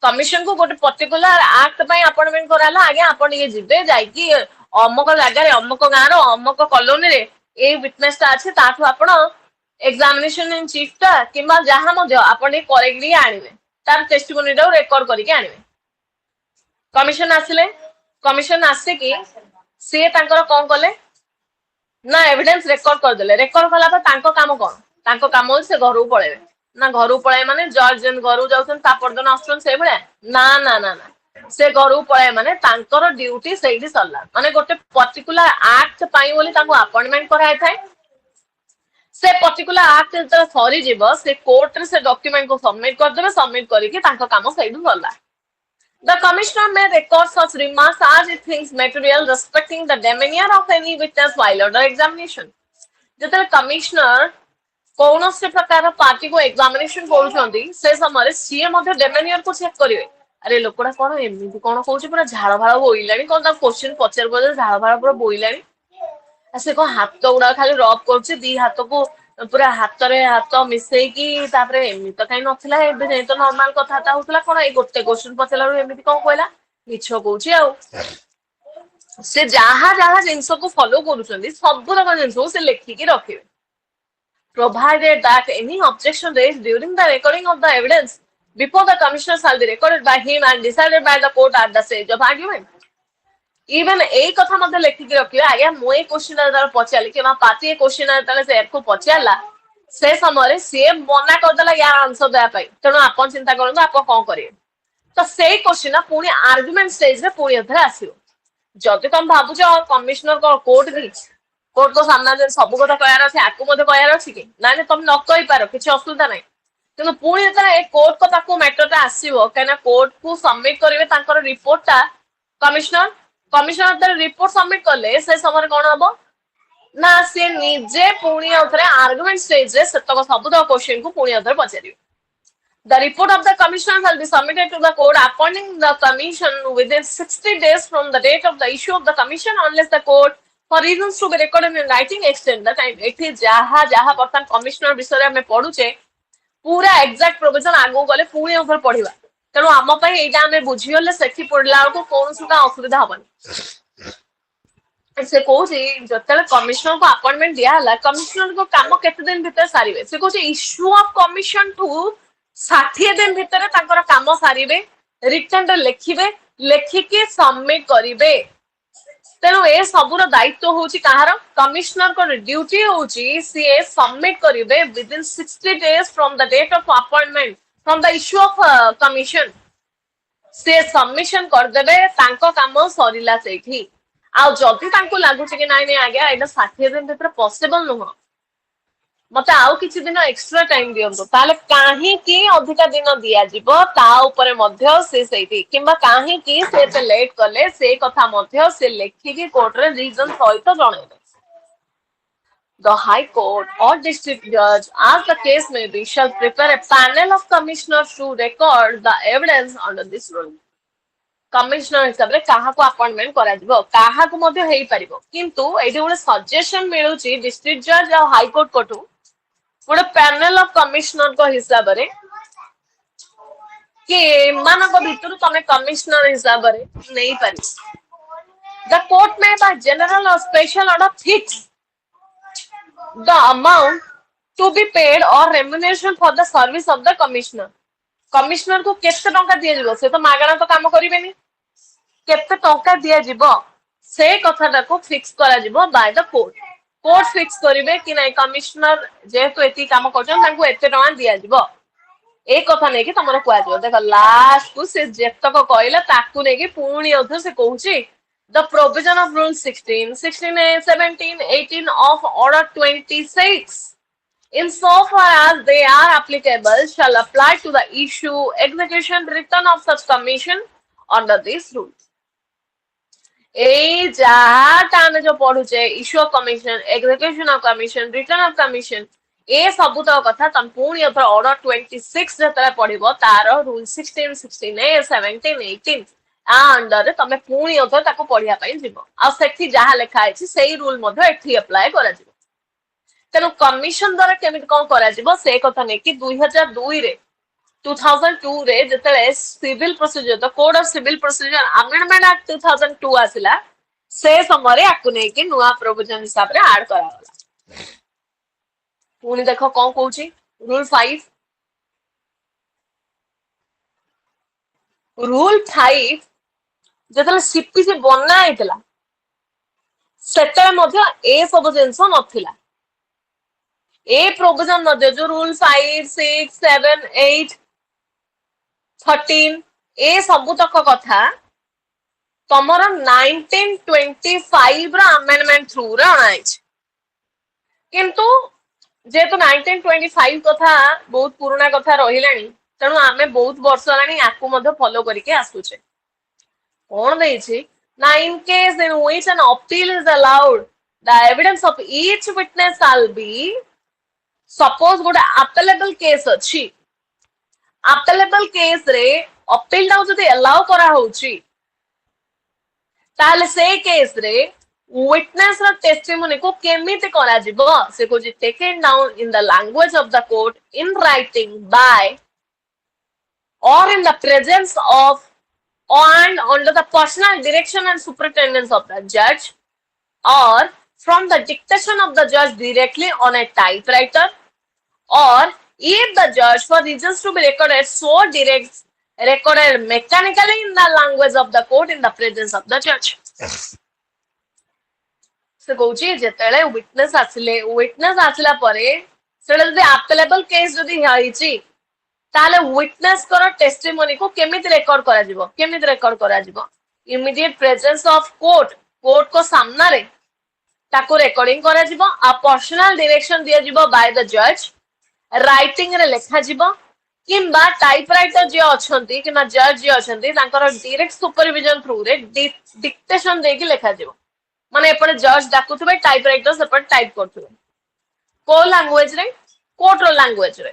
कमिशन को गोटे पर्टिकुलर एक्ट पई अपॉइंटमेंट कराला आगे आपण ये जिबे जाई कि अमक जागा रे अमक गां रो अमक कॉलोनी रे ए विटनेस ता अछि ताठू आपण एग्जामिनेशन इन चीफ ता किबा जहां मध्ये आपण ए करेक्टली आनिबे तार टेस्टिमोनी रो रिकॉर्ड करके आनिबे कमिशन आसे कि से तांकर कोन कले ना एविडेंस रिकॉर्ड कर देले रिकॉर्ड कला पर तांको काम कोन तांको काम होल से घरु पळेबे ना घरु पळे माने जज जन घरु जाउछन ता परदन आछन से बळे ना ना ना ना से घरु पळे माने तांकर ड्यूटी सेही सरला माने गोटे पर्टिकुलर एक्ट पाई बोली तांको अपॉइंटमेंट कराय थाए से पर्टिकुलर एक्ट जब सरी जीव से कोर्ट रे से डॉक्यूमेंट को सबमिट कर देबे सबमिट करके तांको काम सेही सरला The commissioner may record such remarks as he thinks material respecting the demeanor of any witness while under examination. जतले कमिश्नर कौनसे प्रकार पार्टी को एग्जामिनेशन करूछंती से समय सीए मध्ये डेमेनियर को चेक करिवे अरे लोकडा कोन एमिति कोन कहूची पूरा झाळ भाळ बोइलानी कोन ता क्वेश्चन पचर पचर झाळ भाळ पूरा बोइलानी से को हाथ गुड़ा खाली रब कर दी हाथ को पूरा हाथ रे हाथ मिसई की तापरे एमि तो काई नथिला एबे नै तो नॉर्मल कथाता होतला कोन ए गोटे क्वेश्चन पचलारो एमिति कोन कहला मिछ कहूची आ से जहा जहा जिंस को फॉलो करूछंदी सब रक जिंस को से लेखि के रखिबे provided that any objection raised during the recording of the evidence before the commissioner shall be recorded by him and decided by the court at the stage of argument. Even ए कथा मध्ये लेखि के रखियो आगे मो ए क्वेश्चन दर पचाली कि मा party ए question तले से को पचाला से समय से मना कर देला या आंसर दया पाई तनो आपण चिंता करन आपण कोन करिवे तो से क्वेश्चन पुनी आर्गुमेंट स्टेज रे पुनी अथर आसीयो जति तुम भाबुछ कमिश्नर को कोर्ट को सामना जे सब कथा कहयार अछि आकु मध्ये कहयार अछि कि नाने तुम न कहि पारो किछि असुविधा नै किंतु पुनी जतरा ए कोर्ट को ताकू मैटर ता आसीबो केना कोर्ट को सबमिट करिवे तांकर रिपोर्ट ता कमिश्नर तर रिपोर्ट सबमिट करले से समय कोन हबो ना से निजे पुनी अथरे आर्गुमेंट स्टेज रे सतक सबुद क्वेश्चन को पुनी अथरे पचारियो The report of the commissioner shall be submitted to the court appointing the commission within 60 days from the date of the issue of the commission unless the court for reasons to be recorded in writing extend the time एठी जहा जहा परतन commissioner विषय में पढुचे पूरा exact provision आगो गले पुनी ऊपर पढिबा तेणु आम पई एटा हमें बुझियोले सेठी पडला को कोन सुका असुविधा हबनी से कोची जतले कमिश्नर को अपॉइंटमेंट दिया हला कमिश्नर को काम केते दिन भीतर सारिबे से कोची इश्यू ऑफ कमिशन टू 60 दिन भीतर तांकर काम सारिबे रिटर्न रे लिखिबे लेखिके सबमिट करिवे तेणु ए सबुर दायित्व होची कहार कमिश्नर को ड्यूटी होची सी सबमिट करिवे within 60 days from the date of appointment from the issue of commission से सबमिशन कर देबे तांको काम सरिला सेठी आ जति तांको लागुची कि नाइ नै आगे एटा 60 दिन भीतर पॉसिबल नुह मते आउ किछि दिन एक्स्ट्रा टाइम दियंतो ताले काहे कि अधिका दिन दिया जिवो ता ऊपर मध्य से सेठी किंबा काहे कि से ते लेट कले से कथा मध्य से लेखि कि कोर्ट रे रीजन सहित जणेबे The High Court or District Judge, as the case may be, shall prepare a panel of commissioners to record the evidence under this rule. Commissioner हिसाब रे काहा को अपॉइंटमेंट करा जिवो काहा को मध्ये हेई परिबो किंतु एठी गोटे सजेशन मिलुची डिस्ट्रिक्ट जज और हाई कोर्ट कोठू गोटे पैनल ऑफ कमिश्नर को हिसाब रे कि मानक भितरु तमे कमिश्नर हिसाब रे नहीं पारि द कोर्ट में बाय जनरल और special order fix the amount to be paid or remuneration for the service of the commissioner. Commissioner को केते टंका दिया जिवो से तो मागणा तो काम करिवेनी केते टंका दिया जिवो से कथाटा को फिक्स करा जिवो by the court court fix करिवे कि नै कमिश्नर जेहेतु एती काम करछन तांको एते टंका दिया जिवो ए कथा नै कि तमरो कुआ जिवो देखो लास्ट को से जेतक कहले ताकू नै कि पूर्ण अध से कहूची the provision of rule 16 16a 17 18 of order 26 insofar as they are applicable shall apply to the issue execution return of such commission under this rule ए जाटा हम जो पढुचे issue of commission execution of commission return of commission ए सबु तो कथा तम पूर्ण अथवा ऑर्डर 26 जतरा पढिबो तार रूल 16 16a 17 18 अंडर तमे पुणी अथवा ताको पढिया पई जिवो आ सेठी जहा लेखा है सेही रूल मध्ये एठी अप्लाई करा जिवो तेनु कमिशन द्वारा केमित कोन करा जिवो से कथा नै कि 2002 रे 2002 रे जतले civil procedure the code of civil procedure amendment act 2002 आसिला से समय रे आकु नै कि नुवा प्रोविजन हिसाब रे ऐड करा होला पुणी देखो कोन कहूची रूल 5 रूल 5 जेतले सीपीसी बन्ना आइतला सेटे मध्ये ए सब जिंस नथिला ए प्रोविजन मध्ये जो रूल 5 6 7 8 13 ए सब तक कथा तमर 1925 रा अमेंडमेंट थ्रू रा आइछ किंतु जेतो 1925 कथा बहुत पुराना कथा रहिलानी तणु आमे बहुत वर्ष लानी आकु मध्ये फॉलो करके आसुचे कौन देछि ना in case in which an appeal is allowed the evidence of each witness shall be suppose गोटे appellable case अछि appellable case रे appeal दा जदि allow करा होछि ताले से केस रे witness रा testimony को केमिति करा जिवो से को जे taken down in the language of the court in writing by or in the presence of and under the personal direction and superintendence of the judge or from the dictation of the judge directly on a typewriter or if the judge for reasons to be recorded so directs recorded mechanically in the language of the court in the presence of the judge से कहूची जेतेले witness आसिला परे सेडा जदि अपेलेबल case जदि हाइची ताले witness करो testimony को केमिति record करा जिवो इमीडिएट प्रेजेंस ऑफ कोर्ट को सामना रे ताको रेकॉर्डिंग करा जिवो आ पर्सनल डायरेक्शन दिया जिवो बाय द जज राइटिंग रे लेखा जिवो किंबा टाइपराइटर जे अछंती किंबा जज जे अछंती तांकर डायरेक्ट सुपरविजन थ्रू रे डिक्टेशन देकी लेखा जिवो माने एपटे जज डाकुथबे टाइपराइटर सेपट टाइप करथबे को लैंग्वेज रे कोर्ट रो लैंग्वेज रे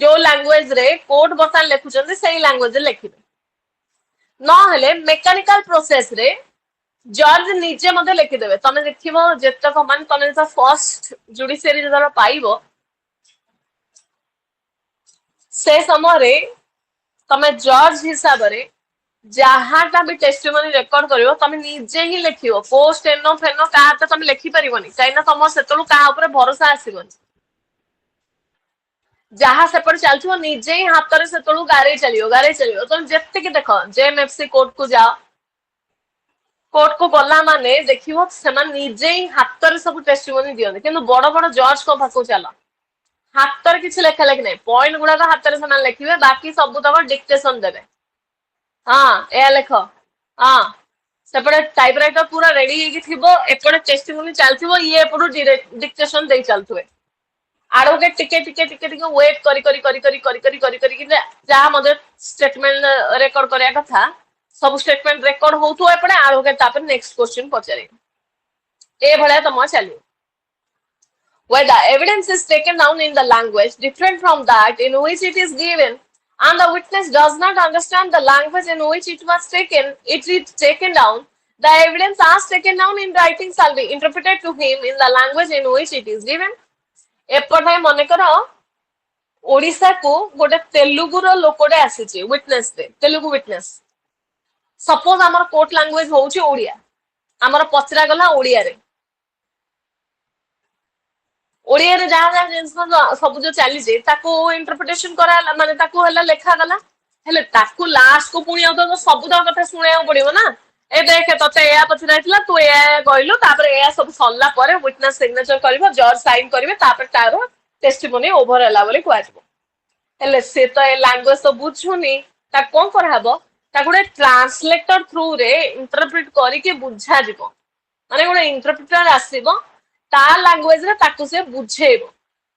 जो लैंग्वेज रे कोर्ट बर्तन लिखुचंदी सही लैंग्वेज लिखिबे न हेले मेकानिकल प्रोसेस रे जज नीचे मध्ये लिखि देबे तमे देखिबो जेतक मान तमे त फर्स्ट जुडिशियरी जदर पाइबो से समय रे तमे जज हिसाब रे जहाटा भी टेस्टिमोनी रेकॉर्ड करिवो तमे निजे ही लिखिबो पोस्ट एनो फेनो का त तमे लिखि परिबोनी काइना तम सेतलु का ऊपर भरोसा आसीबोनी जहां सेपट चलथिबो निजे ही हाथ रे सेतलु गारे चलियो तो जेते के देखो जेएमएफसी कोर्ट को जाओ कोर्ट को गला माने देखिबो सेमान निजे ही हाथ रे सब टेस्टिमोनी दियन किंतु बड़ बड़ जज को भाको चला हाथ रे किछ लेखा लेख नै पॉइंट गुडा का हाथ रे समान लिखिबे बाकी सब तक डिक्टेशन देबे हां ए लेखो हां सेपटे टाइपराइटर पूरा रेडी हेकि थिबो एपटे टेस्टिमोनी चलथिबो ये एपटो डिक्टेशन दे चलथुए एडवोकेट टिके वेट करी जहाँ मध्य स्टेटमेंट रेकॉर्ड करया कथा सब स्टेटमेंट रेकॉर्ड होतु एपटे एडवोकेट तापर नेक्स्ट क्वेश्चन पचारे ए भले तम चली where the evidence is taken down in the language different from that in which it is given and the witness does not understand the language in which it is taken down, the evidence as taken down in writing shall be interpreted to him in the language in which it is given. एपटे मन कर ओडिशा को गोटे तेलुगुर लोकटे आसीचे witness रे Telugu witness suppose आमर court language होउची ओडिया आमर पचरा गला ओडिया रे ओडिया रे जहाँ जहाँ जिनस सब जो चली जे ताको इंटरप्रिटेशन करा माने ताको हला लेखा गला हेले ताको लास्ट को पुणी तो सब द कथा सुनाया पड़िबो ना ए देख तते या पछराइतला तू या कहलु तापर या सब सल्ला परे विटनेस सिग्नेचर करबो जज साइन करबे तापर तारो टेस्टिमोनी ओभर हला बोली कहजबो हेले से तो ए लैंग्वेज तो बुझुनी ता कोन करहबो ता गुडे ट्रांसलेटर थ्रू रे इंटरप्रेट करी के बुझा जिवो माने गुडे इंटरप्रेटर आसीबो ता लैंग्वेज रे ताकु से बुझेबो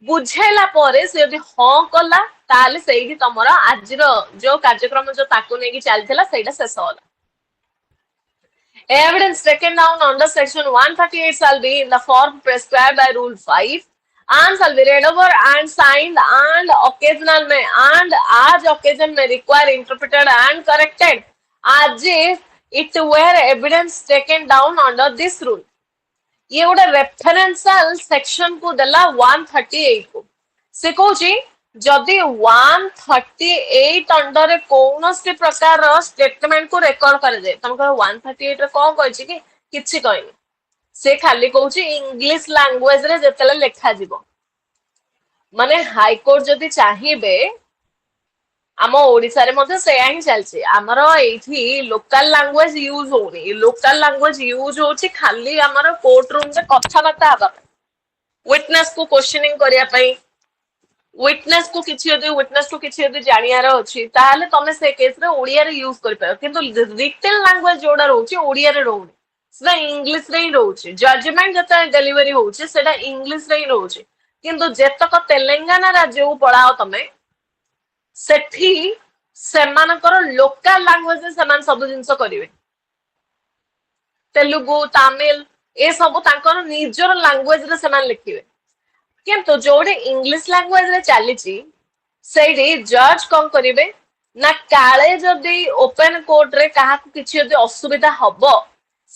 बुझेला परे से यदि हां कला ताले सेही तमरा आजिर जो कार्यक्रम जो ताकु नेकी चलथिला सेटा शेष होला evidence taken down under section 138 shall be in the form prescribed by rule 5 and shall be read over and signed and occasional may and as occasion may require interpreted and corrected as if it were evidence taken down under this rule. ये गोटे referential section को देला 138 को से कहूची जदि 138 under कौन से प्रकार स्टेटमेंट को रेकॉर्ड कर दे तुम कह 138 रे कौन कहछि कि किछि कहनी से खाली कहूची इंग्लिश लैंग्वेज रे जेतले लेखा जीवो माने हाई कोर्ट जदि चाहिबे आम ओडिसा रे मते सेया ही चलछि हमर एठी लोकल लैंग्वेज यूज होनी लोकल लैंग्वेज यूज होछि खाली हमर कोर्ट रूम रे कथा बाता आबा विटनेस को क्वेश्चनिंग करिया पई विटनेस को किछि यदि जानियार अछि ताले तमे से केस रे ओडिया रे यूज करि पायो किंतु रिटन लैंग्वेज जोडा रहउछि ओडिया रे रहउनि सेटा इंग्लिश रे ही रहउछि जजमेंट जता डिलीवरी होउछि सेटा इंग्लिश रे ही रहउछि किंतु जेतक तेलंगाना राज्य को पढाओ तमे सेठी सेमानकर लोकल लैंग्वेज से समान सब जिंस करिवे तेलुगु तमिल ए सब तांकर निजर लैंग्वेज रे समान लिखिवे किंतु जोडे इंग्लिश लैंग्वेज रे चलीची सेडी जज कोन करिवे ना काळे जदी ओपन कोर्ट रे काहा को किछि यदि असुविधा हबो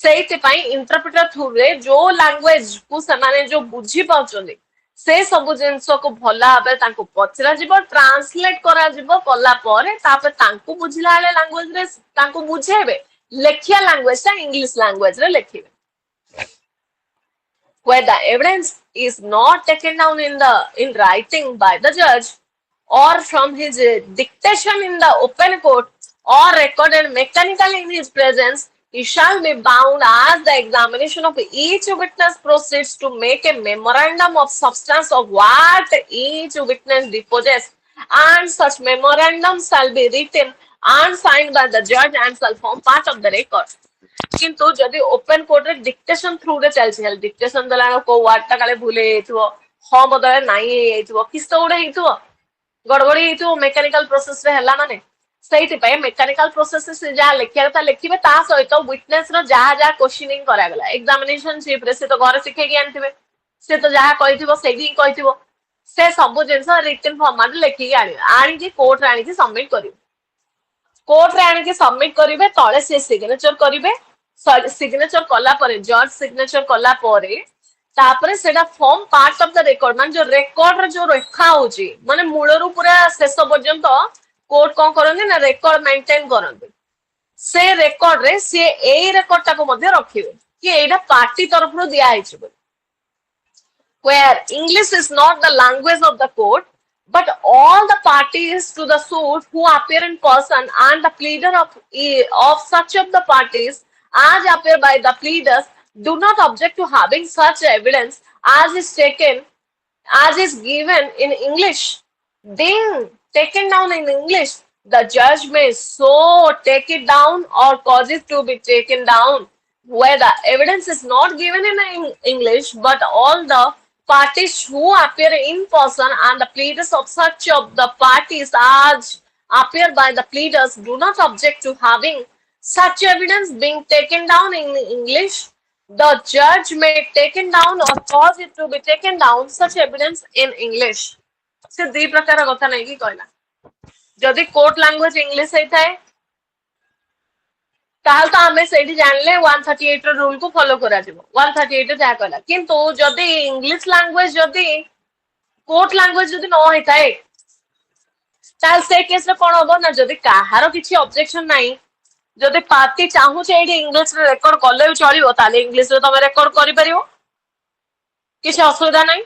सेति पई इंटरप्रेटर थ्रू रे जो लैंग्वेज को समाने जो बुझी पाउचंदी से सब जिनस को भला भाबे तांको पचरा जिवो ट्रांसलेट करा जिवो कला परे तापर तांको बुझिला वाले लैंग्वेज रे तांको बुझेबे लेखिया लैंग्वेज ता इंग्लिश लैंग्वेज रे लेखिबे where the evidence is not taken down in writing by the judge or from his dictation in the open court or recorded mechanically in his presence, he shall be bound as the examination of each witness proceeds to make a memorandum of substance of what each witness deposes, and such memorandum shall be written and signed by the judge and shall form part of the record. किंतु जदि open court रे dictation through रे चलछि hello dictation दला को word ता काले भूले हेइथबो ह बदले नाही हेइथबो किस्तो उडे हेइथबो गड़बड़ी हेइथबो मेकानिकल प्रोसेस रे हला माने सहीति पय मेकानिकल प्रोसेस से जा लेखिया ता लेखिबे ता सहित विटनेस रो जहा जहा क्वेश्चनिंग करा गला एग्जामिनेशन शिप रे से तो घर सिखे के आनथिबे से तो जहा कहिथिबो सेही कहिथिबो से सब जिंस रिटन फॉर्मेट लेखि के आनी कि कोर्ट रे आनी कि सबमिट करिवे कोर्ट रे आनी कि सबमिट करिवे तळे से सिग्नेचर करिवे सिग्नेचर कला परे जज सिग्नेचर कला परे तापरे सेटा form part of the record मान जो रिकॉर्ड रे जो रेखा होची माने मूलरू पूरा शेष पर्यंत कोर्ट कोन करन ना रिकॉर्ड मेंटेन करन से रिकॉर्ड रे से ए रिकॉर्ड टाको मध्ये रखिबे कि एटा पार्टी तरफ रो दिया आइछ where English is not the language of the court but all the parties to the suit who appear in person and the pleader of such of the parties as appear by the pleaders do not object to having such evidence as is given in English being taken down in English, the judge may so take it down or cause it to be taken down where the evidence is not given in English but all the parties who appear in person and the pleaders of such of the parties as appear by the pleaders do not object to having such evidence being taken down in English. The judge may take it down or cause it to be taken down such evidence in English. से दी प्रकार कथा नहीं कि कहला जदि court language English होता है ताल तो आमे सेठी जानले 138 रो रूल को फॉलो करा जिवो 138 जा कहला किंतु जदि इंग्लिश लैंग्वेज जदि कोर्ट लैंग्वेज जदि न होता है ताल से केस रे कोन होबो ना जदि काहारो किछि ऑब्जेक्शन नाही जदि पार्टी चाहू छे एडी इंग्लिश रे रेकॉर्ड करले चलिबो ताले इंग्लिश रे तमे रेकॉर्ड करि परिबो किछि असुविधा नाही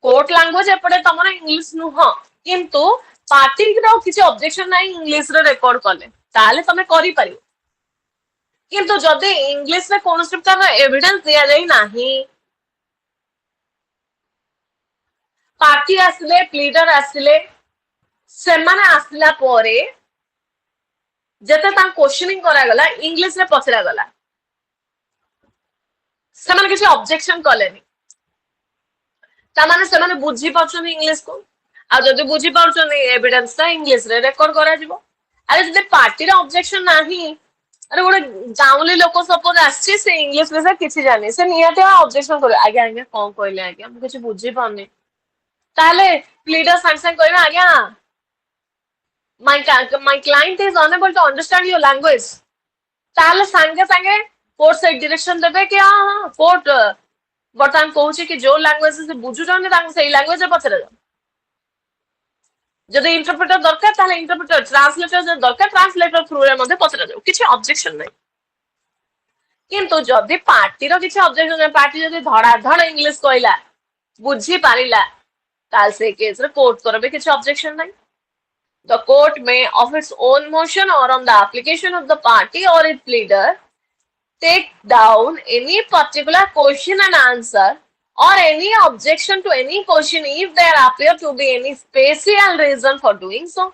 कोर्ट लैंग्वेज एपटे तमरा इंग्लिश नुह किंतु पार्टी रो किछि ऑब्जेक्शन नाही इंग्लिश रे रेकॉर्ड करले ताले तमे करि परिबो किंतु जदि इंग्लिश रे कोनोसी प्रकार एविडेंस दिया जाई नाही पार्टी आसले प्लीडर आसले सेमाने आसला परे जते ता क्वेश्चनिंग करा गला इंग्लिश रे पचरा गला सेमाने किछि ऑब्जेक्शन कलेनी ता माने सेमाने बुझी पाछन इंग्लिश को आ जदि बुझी पाछन एविडेंस ता इंग्लिश रे रेकॉर्ड करा जिवो अरे जदि पार्टी रे ऑब्जेक्शन नाही अरे गोटे गाँवली लोक सपोज आसी से इंग्लिश में किसी जानी से निहाती ऑब्जेक्शन करे आज्ञा आज्ञा कौन कहले आज्ञा मु किछि बुझी पाउनी ताले प्लीडर संग संग कहबे आज्ञा my client is unable to understand your language ताले संगे संगे कोर्ट से डायरेक्शन देबे कि हां कोर्ट बर्तमान कहूची कि जो लैंग्वेज से बुझुचन तांग सेही लैंग्वेज रे पचरे जा जदि इंटरप्रेटर दरकार ताले इंटरप्रेटर ट्रांसलेटर जे दरकार ट्रांसलेटर थ्रू रे मध्ये पचरा जाऊ किछि ऑब्जेक्शन नै किंतु जदि पार्टी रो किछि ऑब्जेक्शन नै पार्टी जदि धड़ा धड़ इंग्लिश कहला बुझी पारिला ताल से केस रे कोर्ट करबे किछि ऑब्जेक्शन नै the court may of its own motion or on the application of the party or its pleader take down any particular question and answer or any objection to any question if there appear to be any special reason for doing so.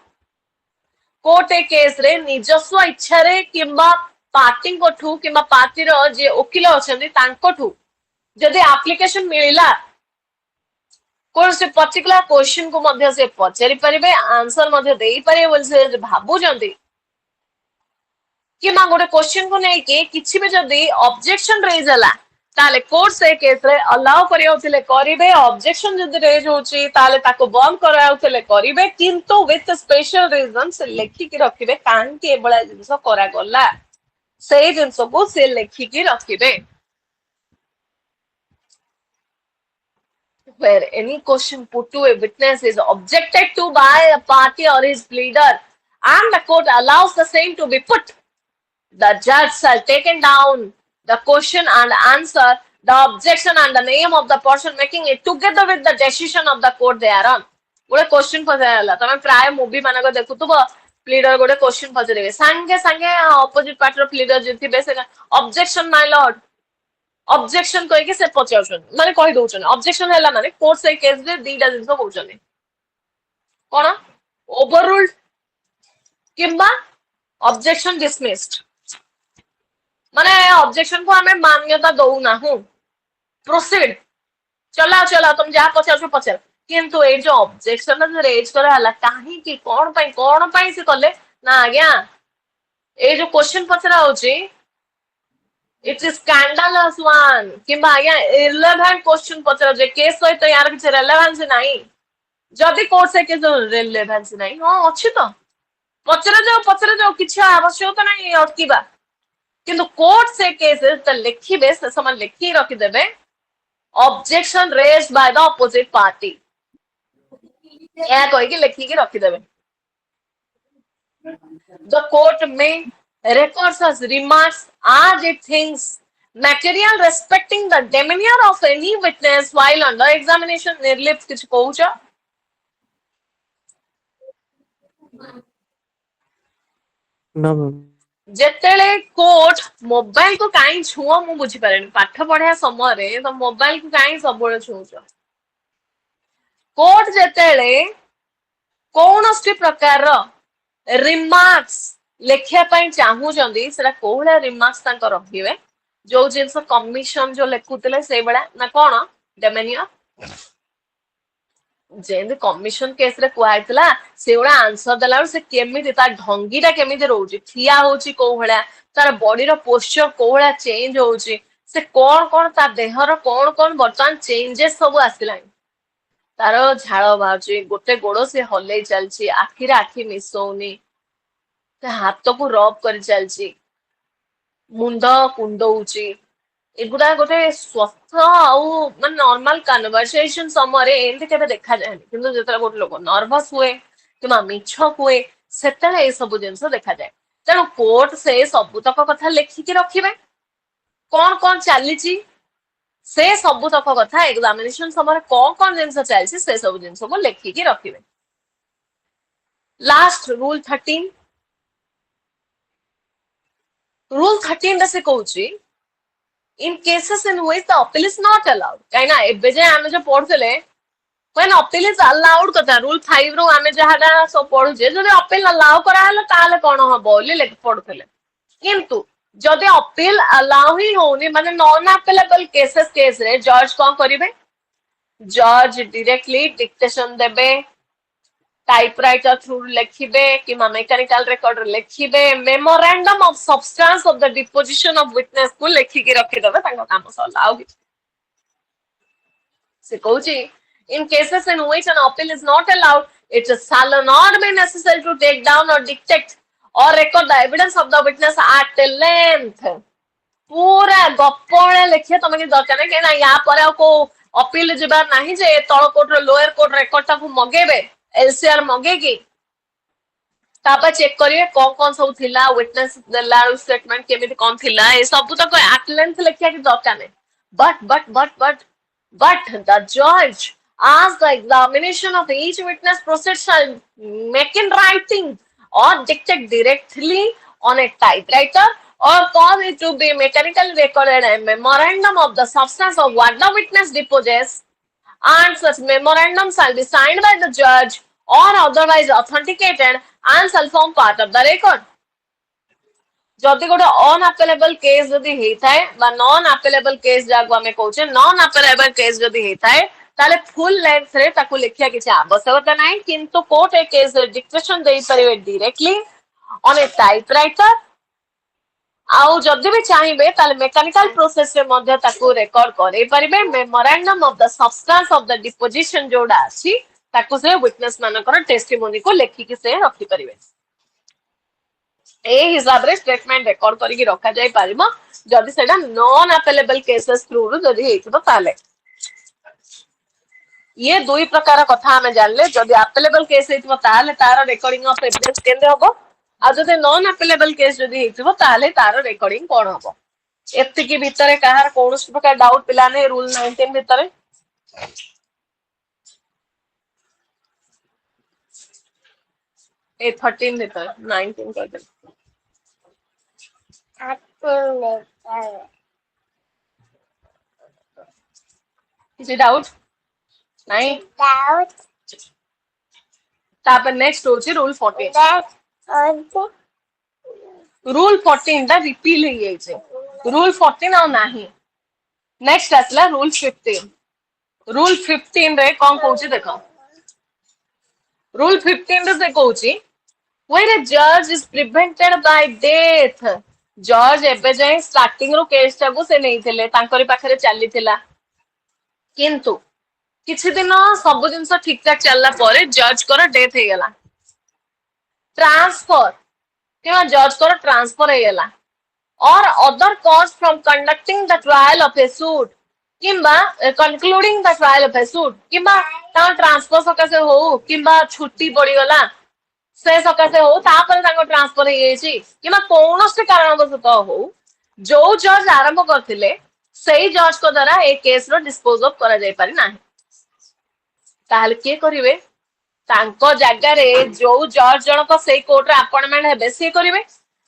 Court A case रे निजस्व इच्छा रे किंबा party कोठू किंबा party रो जे वकील अछंती तांकोठू जदि application मिलिला कोन से particular question को मध्य से पचारि परिबे आंसर मध्य देई परिबे बोल से भाबु जंती कि मा गोटे क्वेश्चन को नै कि किछि भी जदि ऑब्जेक्शन रेज हला ताले कोर्ट से केस रे अलाउ करियोथिले करिबे ऑब्जेक्शन जदि रेज होची ताले ताको बंद कराउथिले करिबे किंतु विथ स्पेशल रीजन से लेखि कि रखिबे कान के एबळा जिंस करा गला सेही जिंस को से लेखि कि रखिबे where any question put to a witness is objected to by a party or his pleader and the court allows the same to be put, the judge shall take down the question and answer the objection and the name of the person making it together with the decision of the court thereon. गोटे question पचारला तमे प्राय movie मानक देखुतबो pleader गोटे question पचारिबे संगे संगे opposite party रो pleader जेतिबे से objection my Lord objection कहि के से पचाउछन माने कहि दोछन ऑब्जेक्शन हैला माने कोर्ट से केस रे दीटा जिंस कहउछन कोन ओवररूल्ड किंबा ऑब्जेक्शन डिसमिस्ड माने ऑब्जेक्शन को हमें मान्यता दउ ना हूं प्रोसीड चला चला तुम जा पचाउछ पचार किंतु ए जो ऑब्जेक्शन रेज करा हला काहे कि कोन पई से कले ना आज्ञा ए जो क्वेश्चन पचरा होची इट इज स्कैंडलस वन किंबा आज्ञा इररिलेवेंट क्वेश्चन पचरा जे केस सहित तो यार किछ रेलेवेंस नाही जदि कोर्ट से केस रेलेवेंस नाही हां अछि तो पचरा जाओ किछ आवश्यकता नाही अटकीबा किंतु कोर्ट से केस त लिखिबे से समान लिखि रखि देबे objection raised by the opposite party या कोई के लिखि के रखि देबे द कोर्ट में records as remarks as it thinks material respecting the demeanor of any witness while under examination निर्लिप्त किछ कहूछ ना जेतेले कोर्ट मोबाइल को काई छुओ मु बुझी पारेनी पाठ पढ़ा समय रे तो मोबाइल को काई सबले छुओछ कोर्ट जेतेले कोनोस्टी प्रकार रिमार्क्स लेखिया पई चाहू जंदी सेरा कोहला रिमार्क्स तांको रखिबे जो जिंस कमिशन जो लेखुतले से बडा ना कोन डेमेनियर जेमती कमिशन केस रे कुआइतला सेउडा आंसर देला से केमिति ता ढंगीटा केमिति रहउची ठिया होची को भळा तार बॉडी रो पोस्चर को भळा चेंज होची से कोन कोन ता देहर कोन कोन बर्तमान चेंजेस सब आसिलानी तार झाड़ बाहर गोटे गोड़ से हल्ले चलची आखिरे आखि मिसौनी हाथ को रब कर चलची मुंड कुंडौची एगुड़ा गोटे स्वस्थ आउ मान नॉर्मल कन्वर्सेशन समय एमती केबे देखा जाए किंतु जेतला गोटे लोक नर्वस हुए कि मिछ हुए सेतले ए सब जिनस देखा जाए तेणु कोर्ट से सबुतक कथा लिखिकी रखिबे कौन कौन चली से सबुतक कथा एग्जामिनेशन समय कौन कौन जिनस चलछि से सब जिनस को लिखिकी रखिबे लास्ट रूल 13 रूल 13 रे से कहउची in cases in which the appeal is not allowed kaina ebe je ame je पढुतले when appeal is allowed कथा रूल 5 रो ame जहाडा सब पढु जे जदि appeal allow करा हला ताले कोन हबो बोली लेख पढुतले किंतु जदि appeal allow ही होनी माने नॉन अपीलेबल केस रे जज कोन करिवे जज डायरेक्टली डिक्टेशन देबे टाइपराइटर थ्रू लिखिबे कि मेकानिकल रिकॉर्ड लिखिबे memorandum of substance of the deposition of witness को लिखिके रखि देबे तांको काम सरला आउ कि से कहूची in cases in which an appeal is not allowed it shall not be necessary to take down or dictate or record the evidence of the witness at length पूरा गप्पळे लिखे तमे कि दरकार नै कि ना या पर को अपील जिबार नाही जे तळ कोर्ट रो लोअर कोर्ट रिकॉर्ड ताकू मगेबे एलसीआर मगेगी तापर चेक करिए कौन सब थिला विटनेस देला स्टेटमेंट केमिति कोन थिला ए सब तक एट लेंथ लिखिया कि दरकार नै but the judge as the examination of each witness proceeds shall make in writing or dictate directly on a typewriter or cause it to be mechanically recorded a memorandum of the substance of what the witness deposes and such memorandum shall be signed by the judge or otherwise authenticated and shall form part of the record जदि गोटे अनअपेलेबल case जदि हेइथाय बा non अपेलेबल case जाको हमें कहउछे non अपेलेबल case जदि हेइथाय ताले full length रे ताकू लिखिया किछ आवश्यकता नाही किंतु कोर्ट ए केस डिक्टेशन देई परिवे डायरेक्टली ऑन ए टाइपराइटर आउ जदि भी चाहिबे ताले मेकानिकल प्रोसेस रे मध्ये ताकू रिकॉर्ड करे परिबे memorandum of the substance of the deposition जोडा अछि ताकू से विटनेस मानकर टेस्टिमोनी को लिखि कि से रखि परिबे ए हिसाब रे स्टेटमेंट रिकॉर्ड करी रखा जाय पारिबो जदि सेटा नॉन अपेलेबल केसेस थ्रू रो जदि हेइतो ताले ये दुई प्रकार कथा हमें जानले जदि अपेलेबल केस हेइतो ताले तार रिकॉर्डिंग ऑफ एविडेंस केंदे हबो आ जदि नॉन अपेलेबल केस जदि हेइतो ताले तार रिकॉर्डिंग कोन हबो एत्ति की भीतर कहार कोनस प्रकार डाउट पिला ने रूल 19 भीतर ए 13 भीतर 19 कर दे किसी डाउट नहीं तापर नेक्स्ट होची रूल 14 रूल 14 दा रिपील हो जाई छे रूल 14 आ नाही नेक्स्ट आसला रूल 15 रे कोन कहूची देखो रूल 15 रे से कहूची when a judge is prevented by death जज एबे जाय स्टार्टिंग रो केस टाको से नहीं थिले तांकरी पाखरे चली थिला किंतु किछि दिन सब जिंस ठीक ठाक चलला परे जज कर डेथ हे गेला ट्रांसफर केवा जज कर ट्रांसफर हे गेला or other cause from conducting the trial of a suit किंबा concluding the trial of a suit किंबा ता ट्रांसफर सकासे हो किंबा छुट्टी पड़ी गला से सकासे हो तापर तांको ट्रांसफर हे गेछि किमा कोनोसे कारणवशत हो जो जज आरंभ करथिले सेही जज को द्वारा ए केस रो डिस्पोज ऑफ करा जाय पारि नाही ताहले के करिवे तांको जागा रे जो जज जण को सेही कोर्ट रे अपॉइंटमेंट हेबे से करिवे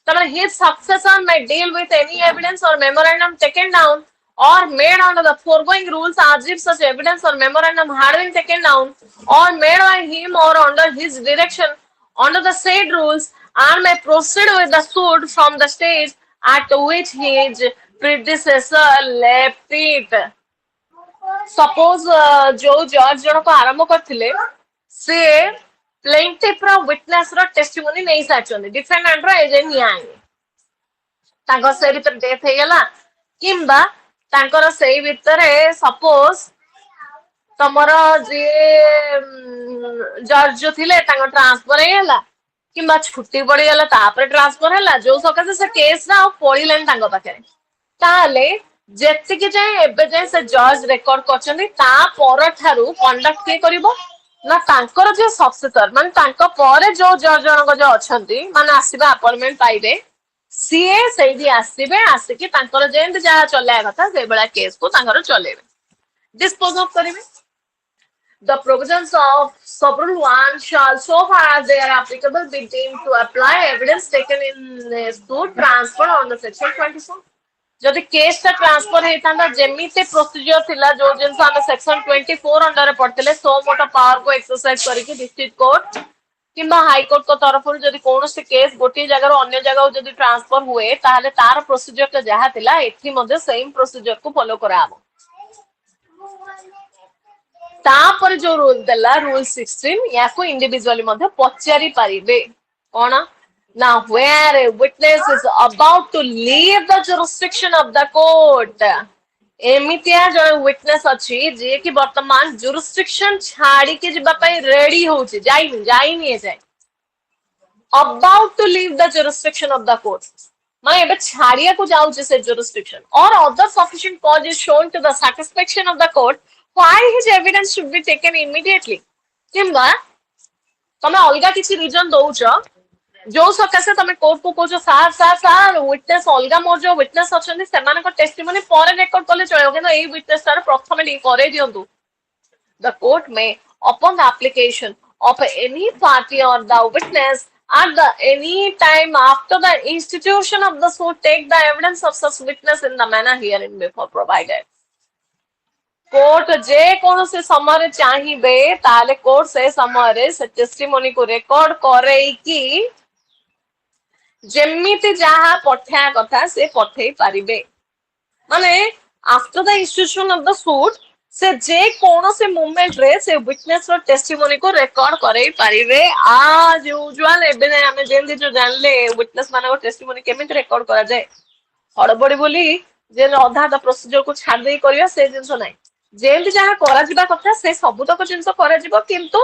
तमन his successor may deal with any evidence or memorandum taken down or made under the foregoing rules as if such evidence or memorandum had been taken down or made by him or under his direction under the said rules and may proceed with the suit from the stage at which his predecessor left it. Suppose जो जज जनक आरंभ करथिले से plaintiff रो witness रो testimony नहीं साचोनी defendant रो एजे नियाई तांको से भीतर death हे गेला किंबा तांकर से भीतर सपोज तमर जे जज जो थिले तांको ट्रांसफर हे गेला किंबा छुट्टी पड़ी गेला तापर ट्रांसफर हैला जो सकासे से केस ना पड़िलेन तांको पाखे ताले जेतिकी जाए एबे जाए से जज रेकॉर्ड करछन्ती ता पर ठारू कंडक्ट के करिवो ना तांकर जे सक्सेसर माने तांको परे जो जज जनक जो अछन्ती माने आसीबे अपॉइंटमेंट पाइबे सीए सेही आसीबे आसीकी तांकर जेंत जा चले कथा से बडा केस को तांकर चलेबे डिस्पोज ऑफ करिवे The provisions of Subrul 1 shall, so far as they are applicable, be deemed to apply evidence taken in a suit transfer under section 24. जदि केस टा ट्रांसफर हेता जेमिते प्रोसीजर थिला जो जिनस हम सेक्शन 24 अंडर पड़तले सो मोटा पावर को exercise करके डिस्ट्रिक्ट कोर्ट किंबा हाई कोर्ट को तरफ जदि कोनोसी केस गोटी जगह अन्य जगह जदि ट्रांसफर हुए ताले तार प्रोसीजर टा जहा थिला एथि मध्ये सेम प्रोसीजर को फॉलो कराबो तापर जो रूल देला रूल 16 या को इंडिविजुअली मध्ये पचारि पारिबे कोन ना where a witness is about to leave the jurisdiction of the court एमितिया जो विटनेस अछि जे कि वर्तमान जुरिस्डिक्शन छाड़ी के जिबा पई रेडी होछि जाई ए जाय about to leave the jurisdiction of the court माने एबे छाड़िया को जाउछि से jurisdiction or other sufficient cause is shown to the satisfaction of the court why his evidence should be taken immediately किंबा तमे अलगा किसी रीजन दउछ जो सकासे तमे कोर्ट को कोजो सार विटनेस अलगा मोर जो विटनेस अछन सेमान को टेस्टिमोनी पर रेकॉर्ड करले चलो किंतु एई विटनेस तार प्रथमे डी करे दियंतु the court may upon the application of any party or the witness at the any time after the institution of the suit take the evidence of such witness in the manner herein before provided court जे कौन से समय चाहिए ताले court से समय से testimony को रेकॉर्ड करे कि जेमिति जहा पठा कथा से पठे पारिबे माने after the institution of the suit से जे कौन से मूवमेंट रे से विटनेस रो टेस्टिमोनी को रेकॉर्ड करे पारिबे आज यूजुअल एबे हमें जेंदी जो जानले विटनेस माने को टेस्टिमोनी केमिति रेकॉर्ड करा जाए हड़बड़ी बोली जे अधा द प्रोसीजर को छाड़ देई करिया से जिंस नै जेंदी जहा करा जिबा कथा से सब तक जिंस करा जिवो किंतु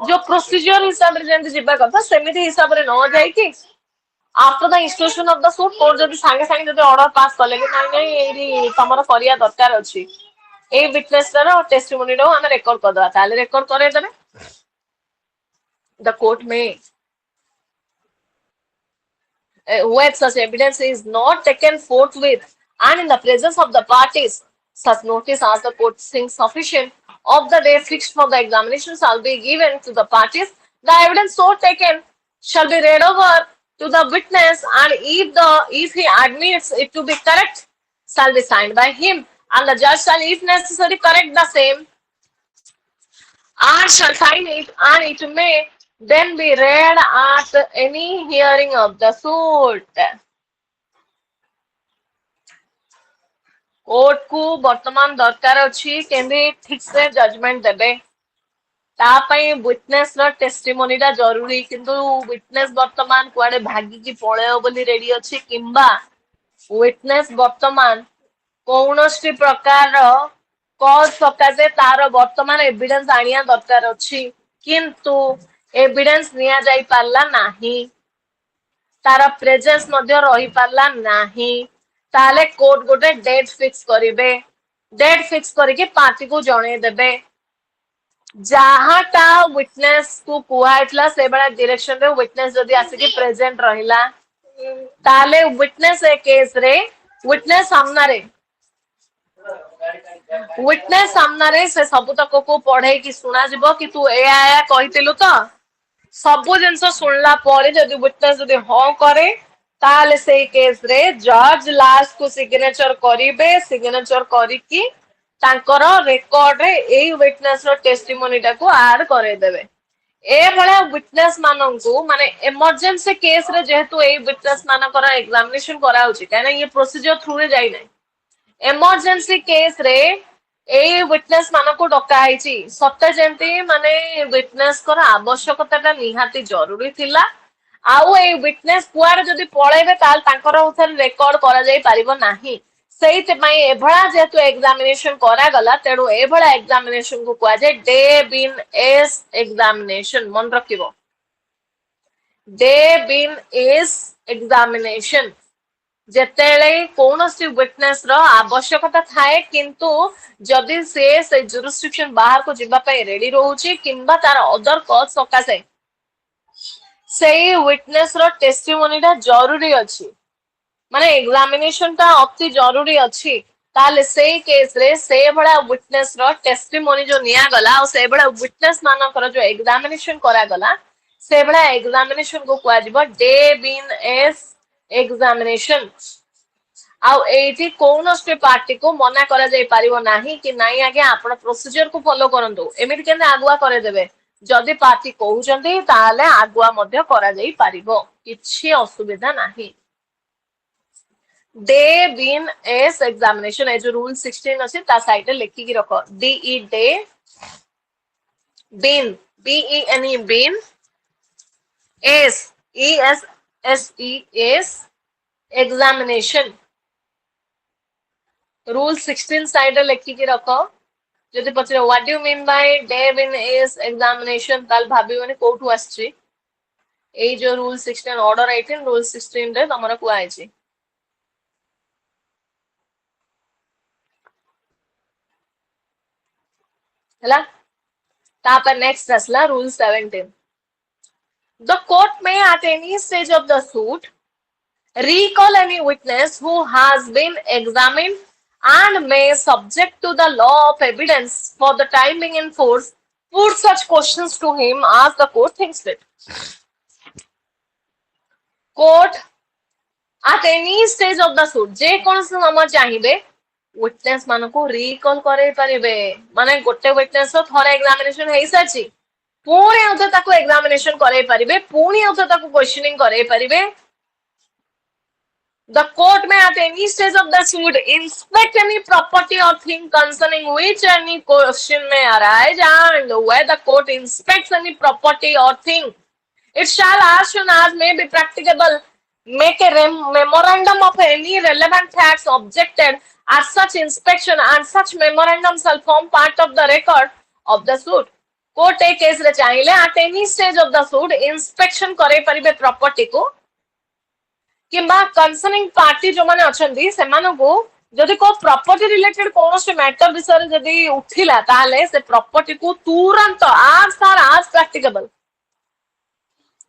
जो प्रोसीजर हिसाब रे जेंदी जिबा कथा सेमिति हिसाब रे न जाय कि after the institution of the suit court जदी संगे संगे जदी ऑर्डर पास करले कि नहीं एरी तमरा करिया दरकार अछि ए विटनेस रो टेस्टिमोनी रो हम रेकॉर्ड कर दवा ताले रेकॉर्ड करे देबे द कोर्ट में where such evidence is not taken forthwith and in the presence of the parties such notice as the court thinks sufficient of the day fixed for the examination shall be given to the parties the evidence so taken shall be read over to the witness and if he admits it to be correct shall be signed by him and the judge shall if necessary correct the same and shall sign it and it may then be read at any hearing of the suit court को वर्तमान दरकार अछि केंदे ठीक से judgement देबे ता पई witness रो testimony दा जरूरी किंतु विटनेस वर्तमान कुआडे भागी की पळेओ बोली रेडी अछि किंबा विटनेस वर्तमान कोनोष्टि प्रकार रो कॉज सकासे तार वर्तमान एविडेंस आनिया दरकार अछि किंतु एविडेंस निया जाई पारला नाही तार प्रेजेंस मध्ये रही पारला नाही ताले कोर्ट गोटे डेट फिक्स करिवे डेट फिक्स करके पार्टी को जणे देबे जहाटा विटनेस को कुआइतला से बडा डायरेक्शन रे विटनेस जदी आसी के प्रेजेंट रहिला ताले विटनेस ए केस रे विटनेस सामना रे से सब तक को पढे कि सुना जिवो कि तू ए आया कहितिलु तो सब जिंस सुनला परे जदी विटनेस जदी हो करे ताले से केस रे जज लास्ट को सिग्नेचर करिवे सिग्नेचर करिकी तांकर रेकॉर्ड रे ए विटनेस रो टेस्टिमोनी टा को ऐड करे देबे ए भला विटनेस मानंकु माने इमरजेंसी केस रे जेहेतु ए विटनेस मानकर एग्जामिनेशन करा होची काना ये प्रोसीजर थ्रू रे जाई नै इमरजेंसी केस रे एई विटनेस मानको डका आइची सत्य जेंती माने विटनेस कर आवश्यकता निहाती जरूरी थिला आउ ए विटनेस कुआर जदि पळेबे ताल तांकर उथर रेकॉर्ड करा जाई परिबो नाही ସେଇଥିପାଇଁ ଏଭଳା ଯେହେତୁ ଏକ୍ସାମିନେସନ କରାଗଲା ତେଣୁ ଏଭଳା ଏକ୍ସାମିନେସନ କୁ କୁହାଯାଏ ଡେ ବିନ୍ ଏସ୍ ଏକ୍ସାମିନେସନ ମନେ ରଖିବ ଡେ ବିନ୍ ଏସ୍ ଏକ୍ସାମିନେସନ ଯେତେବେଳେ କୌଣସି ୱିଟନେସ ର ଆବଶ୍ୟକତା ଥାଏ କିନ୍ତୁ ଯଦି ସେ ଜୁରିସଡିକ୍ସନ ବାହାରକୁ ଯିବା ପାଇଁ ରେଡି ରହୁଛି କିମ୍ବା ତାର ଅଦର କଜ ସକାଶେ ସେଇ ୱିଟନେସ ର ଟେଷ୍ଟିମୋନି ଟା ଜରୁରୀ ଅଛି माने एग्जामिनेशन टा अति जरूरी अच्छी ताले सेई केस रे से बड़ा विटनेस रो टेस्टिमोनी जो निया गला और से बड़ा विटनेस मानकर जो एग्जामिनेशन करा गला से बड़ा एग्जामिनेशन को कुआ जिवो डे बिन एस एग्जामिनेशन आउ एठी कोनोस्टे पार्टी को मना करा जाई परिबो नाही कि नाही आगे आपण प्रोसीजर को फॉलो करंतु एमिति केने आगुआ करे देबे जदि पार्टी कहउचंती ताले आगुआ मध्य करा जाई परिबो किछि असुविधा नाही डे बिन एस एग्जामिनेशन ए जो रूल 16 अछि ता साइड लिखि की रखो D E de bene B E N E bene esse esse examination rule 16 side लिखि की रखो जदि पछरे what do you mean by de bene esse examination ताल भाबियोनी कोठु आछि ए जो रूल 16 ऑर्डर 18 रूल 16 रे तमरा कुआ आछि हला तापर नेक्स्ट असला rule 17 the court may at any stage of the suit recall any witness who has been examined and may subject to the law of evidence for the time being in force put such questions to him as the court thinks fit court at any stage of the suit जे कौन से समय चाहिए witness मान को recall करे परिबे माने गोटे विटनेस रो थोड़ा एग्जामिनेशन हेई साची पुणी औतो ताको एग्जामिनेशन करे परिबे पुणी औतो ताको क्वेश्चनिंग करे परिबे the court may at any stage of the suit inspect any property or thing concerning which any question may arise and where the court inspects any property or thing it shall as soon as may be practicable make a memorandum of any relevant facts objected at such inspection and such memorandum shall form part of the record of the suit court a case रे चाहिले at any stage of the suit inspection करे परिबे property को किंबा concerning party जो माने अछंती सेमानो को जदि को प्रॉपर्टी रिलेटेड कोनोसे मैटर विषय जदि उठिला ताले से प्रॉपर्टी को तुरंत आज सार आज प्रैक्टिकेबल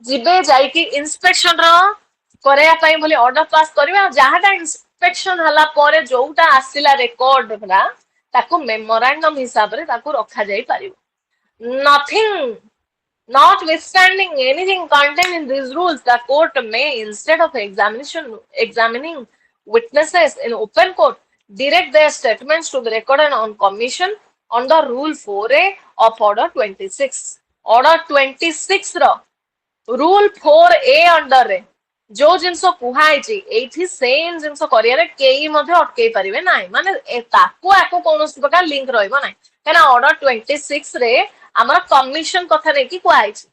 जिबे जाई कि इंस्पेक्शन रो करे पई बोली ऑर्डर पास करबे जहाटा इंस्पेक्शन हला परे जोटा आसिला रेकॉर्ड भला ताको मेमोरेंडम हिसाब रे ताको रखा जाई परिबो nothing notwithstanding anything contained in these rules the court may instead of examining witnesses in open court direct their statements to the record and on commission under rule 4A of order 26 रो rule 4A under रे जो जिंस कुहाइची एठी same जिंस करियारे केई मध्ये अटकेई परिबे नाही माने ताको आको कोनोस प्रकार लिंक रहइबो नाही काना ऑर्डर 26 रे हमर कमिशन कथा रे की कुहाइची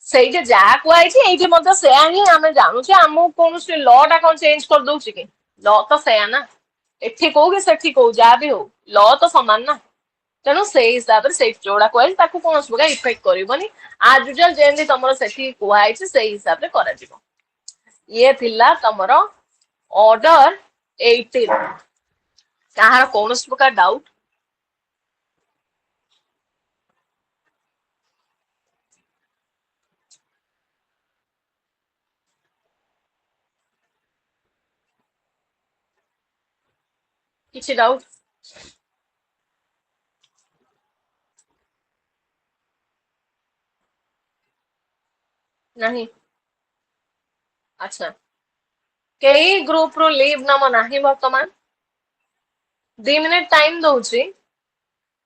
सेइजे जा कुहाइची एठी मध्ये से आही हमें जानू छी हमो कोनोस लॉ टा कोन चेंज कर दउ छी कि लॉ तो सेया ना एठी कहू कि सेठी कहू जा भी हो लॉ तो समान ना तेणु से हिसाब रे से जोड़ा कुहाइची ताको कोनोस प्रकार इफेक्ट करिबोनी आज यूजुअल जेंदी तमरो सेठी कुहाइची से हिसाब रे करा जिवो ये थिला तमरो ऑर्डर 18 कहार कोनोस प्रकार डाउट किसी डाउट नहीं अच्छा कई ग्रुप रो लीव नाम नाही वर्तमान 2 मिनिट टाइम दउची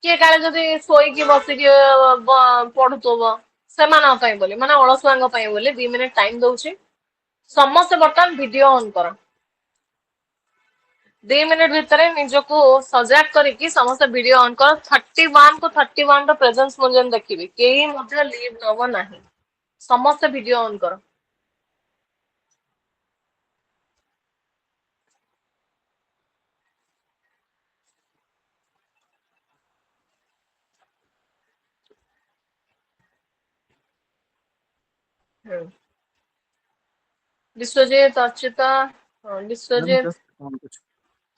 के काले जदी सोई की बसी के पढुतोबो सेमान पई बोली माने अलसुआंग पई बोली 2 मिनिट टाइम दउची समस्त बर्तमान वीडियो ऑन करो 2 मिनिट भितर निजको सजाग करके समस्त वीडियो ऑन कर 31 को 31 रो प्रेजेंस मुझे देखिबी केही मध्य लीव नब नाही समस्त वीडियो ऑन कर विश्वजीत अर्चिता मैम विश्वजीत जस्ट काम कुछ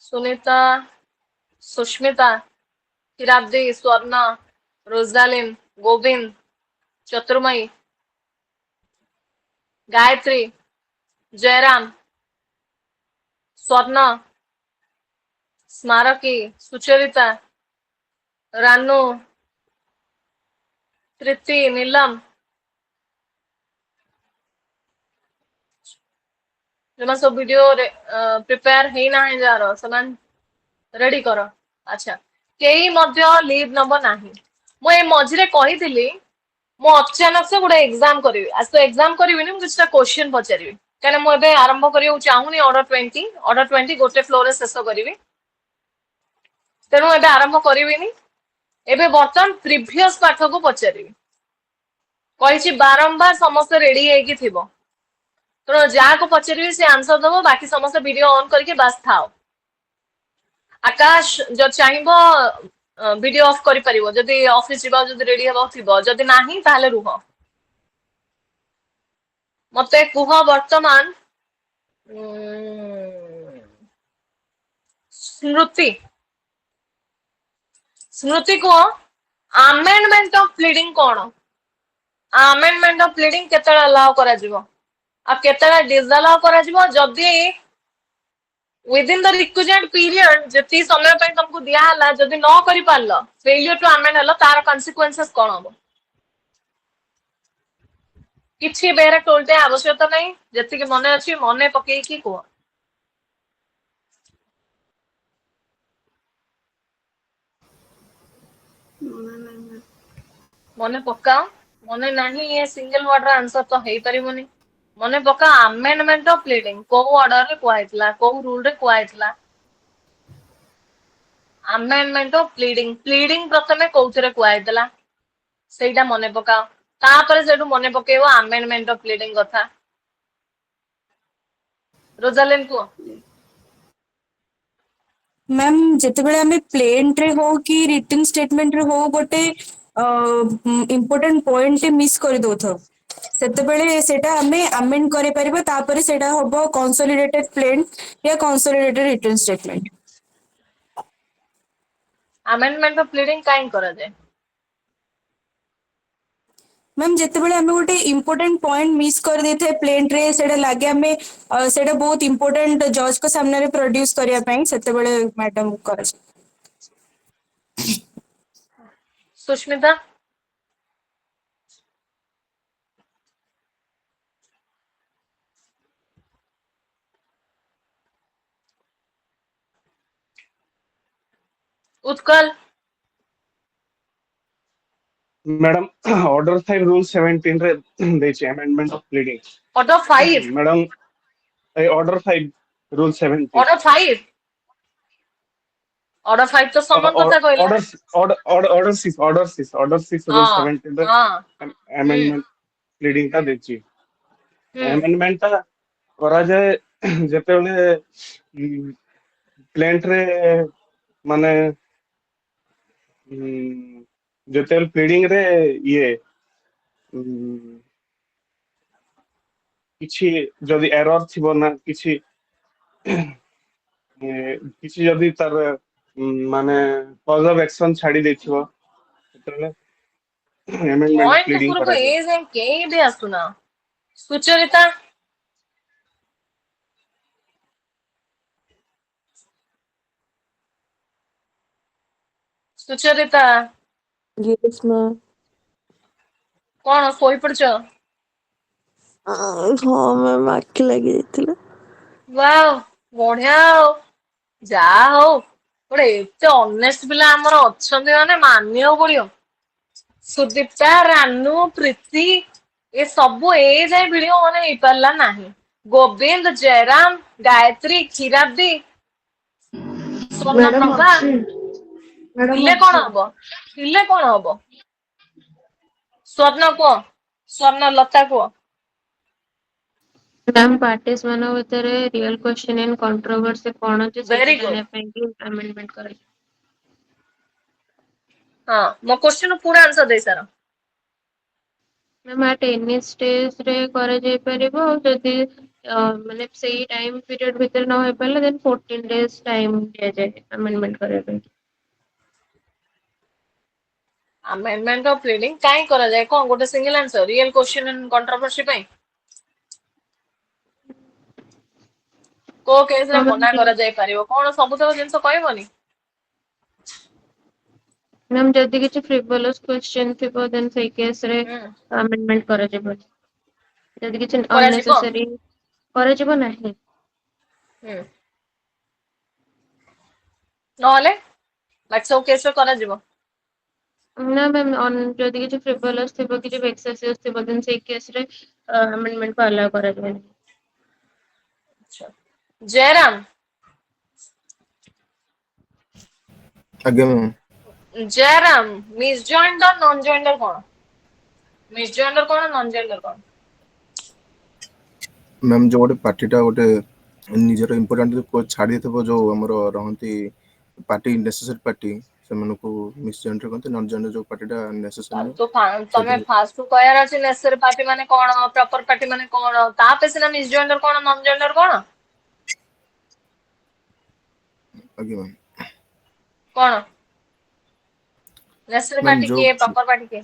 सुनीता सुष्मिता हिराब्दी स्वर्णा रोजालिन गोविंद चतुर्मयी गायत्री जयराम स्वर्ण स्मारकी सुचरिता रानू तृप्ति नीलम जमा सब वीडियो प्रिपेयर है ना है जा रहा समान रेडी करो अच्छा केही मध्य लीव नब नाही मु ए मझिरे कहिथिली मु अचानक से गोटे एग्जाम करिवि आज तो एग्जाम करिविनी मु किछटा क्वेश्चन पचारिवि काने मु एबे आरंभ करियो चाहुनी ऑर्डर 20 गोटे फ्लोर रे शेष करिवि तेणु एबे आरंभ करिविनी एबे बर्तन प्रीवियस पाठ को पचारिवि कहिछि बारंबार समस्त रेडी हेकी थिबो तो जहाँ को पचारि से आंसर दबो बाकी समस्त वीडियो ऑन करके बस थाओ आकाश जो चाहिबो वीडियो ऑफ करि परिबो जदी ऑफिस जिबा जदी रेडी हेबो थिबो जदी नाही ताले रुह मते कुह वर्तमान स्मृति स्मृति को अमेंडमेंट ऑफ प्लीडिंग कोन अमेंडमेंट ऑफ प्लीडिंग केतला अलाउ करा जिवो आ केतला डिसअलाउ करा जिवो जदी विदिन द रिक्विजिट पीरियड जति समय पे तुमको दिया हला जदी न करि पारलो फेलियर टू अमेंड हलो तार कॉन्सिक्वेंसेस कोन हबो किछि बेरे टोलते आवश्यकता नहीं जति के मने अछि मने पकेई की को मने पक्का मने नहीं ये सिंगल वर्ड रा आंसर तो हेई परिबोनी मने पक्का अमेंडमेंट ऑफ प्लीडिंग को ऑर्डर रे कोआइतला को रूल रे कोआइतला अमेंडमेंट ऑफ प्लीडिंग प्लीडिंग प्रथमे कोउथरे कोआइतला सेटा मने पक्का तापर सेटु मने पकेइबो अमेंडमेंट ऑफ प्लीडिंग कथा रोजालिन को मैम जेतेबेले आमे प्लेन रे हो कि रिटन स्टेटमेंट रे हो गोटे इम्पोर्टेंट पॉइंट मिस कर दोथो सेतेबेले सेटा आमे अमेंड करे परिबो तापर सेटा होबो कंसोलिडेटेड प्लेन या consolidated written statement amendment of pleading काइन करा जाय मैम जेतेबेले आमे गोटे इम्पोर्टेंट पॉइंट मिस कर देथे प्लेन रे सेटा लागे आमे सेटा बहुत इम्पोर्टेंट जज को सामने रे प्रोड्यूस करिया पई सेतेबेले मैडम कर Sushmita Utkal madam order 5 rule 17 रे देछि amendment of pleading order 5 madam order 5 rule 17 order 5 तो समान कथा कहला ऑर्डर 6 रूल 17 रे अमेंडमेंट प्लीडिंग का देछि अमेंडमेंट ता करा जाए जेतेले प्लेंट रे माने जेतेल प्लीडिंग रे ये किछि जदि एरर थिबो ना किछि किछि जदि तार माने कॉज ऑफ एक्शन छाडी देथिबो सेतेले अमेंडमेंट पॉइंट प्लीडिंग पूरा करा को एज एंड के भी आसुना सुचरिता सुचरिता यस मैम कौन सोई पड़छ हाँ मैम आखि लगी जाइतिला वाओ बढ़िया जा हो गोटे एते ऑनेस्ट पिला हमर अछंती माने मानियो पड़ियो सुदीप्ता रानू प्रीति ये सब ए जाए वीडियो माने हेई पारला नाही गोविंद जयराम गायत्री खीराब्दी ମ୍ୟାଡାମ ସ୍ୱର୍ଣ୍ଣପ୍ରଭା ଅଛି ମ୍ୟାଡାମ ଥିଲେ କଣ ଅଛି ହବ? ଥିଲେ କଣ ହବ? ସ୍ୱର୍ଣ୍ଣ କୁହ, ସ୍ୱର୍ଣ୍ଣ ଲତା କୁହ। ମ୍ୟାମ୍ ପାର୍ଟିସ୍ ମାନଙ୍କ ଭିତରେ ରିଅଲ କ୍ୱେଶ୍ଚନ ଏଣ୍ଡ କଣ୍ଟ୍ରୋଭର୍ସି କଣ ଅଛି ସେଇଟା ଭେରି ଗୁଡ। ଜାଣିବା ପାଇଁ କି ଆମେଣ୍ଡମେଣ୍ଟ କରାଯାଏ। ହଁ, ମୋ କ୍ୱେଶ୍ଚନ ପୁରା ଆନ୍ସର ଦେଇ ସାର। ମ୍ୟାମ୍ ଆଟ୍ ଏନି ଷ୍ଟେଜ ରେ କରାଯାଇ ପାରିବ ଆଉ ଯଦି ମାନେ ସେଇ ଟାଇମ ପିରିୟଡ ଭିତରେ ନ ହେଇପାରିଲା ଦେନ୍ 14 days ଟାଇମ ଦିଆଯାଏ ଆମେଣ୍ଡମେଣ୍ଟ କରିବା ପାଇଁ। ଆମେଣ୍ଡମେଣ୍ଟ ଅଫ ପ୍ଲିଡିଂ କାଇଁ କରାଯାଏ? କଣ ଗୋଟେ single answer real question and controversy ପାଇଁ? କୋଉ କେସ ରେ ହଁ ମନା ମ୍ୟାମ୍ କରାଯାଇ ପାରିବ? କଣ ସବୁତକ ଜିନିଷ କହିବନି? ମ୍ୟାମ୍ ଯଦି କିଛି ଫ୍ରିଭଲସ୍ କ୍ୱେଶ୍ଚନ ଥିବ ଦେନ୍ ସେଇ କେସ ରେ ହୁଁ ଆମେଣ୍ଡମେଣ୍ଟ କରାଯିବ। ଯଦି କିଛି କରାଯିବ। ଅନନେସେସରୀ କରାଯିବ ନାହିଁ। ହୁଁ ନହେଲେ ବାକି ସବୁ କେସରେ କରାଯିବ। ନା ମ୍ୟାମ୍ ଯଦି କିଛି ଫ୍ରିଭଲସ୍ ଥିବ କିଛି ଭେକ୍ସେସିୟସ୍ ଥିବ ଦେନ୍ ସେଇ କେସ ରେ ଆମେଣ୍ଡମେଣ୍ଟ କୁ ଆଲାଉ କରାଯିବନି। ଆଚ୍ଛା। ଜୟରାମ ଆଜ୍ଞା ମ୍ୟାମ୍। ଜୟରାମ ମିସ୍ ଜଏଣ୍ଡର ନନ୍ ଜଏଣ୍ଡର କଣ? ମିସ୍ ଜଏଣ୍ଡର କଣ ନନ୍ ଜଏଣ୍ଡର କଣ? ମ୍ୟାମ୍ ଯୋଉ ଗୋଟେ ପାର୍ଟିଟା ଗୋଟେ ନିଜର ଇମ୍ପୋର୍ଟାଣ୍ଟ ଛାଡ଼ି ଦେଇଥିବ ଯୋଉ ଆମର ରହନ୍ତି ପାର୍ଟି ନେସେସାରୀ ପାର୍ଟି ସେମାନଙ୍କୁ ମିସ୍ ଜଏଣ୍ଡର କହନ୍ତି। ନନ୍ ଜଏଣ୍ଡର ଯୋଉ ପାର୍ଟିଟା ନେସେସାରୀ ତାହେଲେ ନୁହଁ ତ ତମେ ସେଥିରେ ଫାଷ୍ଟ ରୁ କହିବାର ଅଛି ନେସେସାରୀ ପାର୍ଟି ମାନେ କଣ, ପ୍ରପର ପାର୍ଟି ମାନେ କଣ, ତାପରେ ସିନା ମିସ୍ ଜଏଣ୍ଡର କଣ ନନ୍ ଜଏଣ୍ଡର କଣ? ଆଜ୍ଞା ମ୍ୟାମ୍। କଣ ନେସେସାରୀ ମ୍ୟାମ୍ ପାର୍ଟି ଯୋଉ କିଏ, ପ୍ରପର ପାର୍ଟି କିଏ?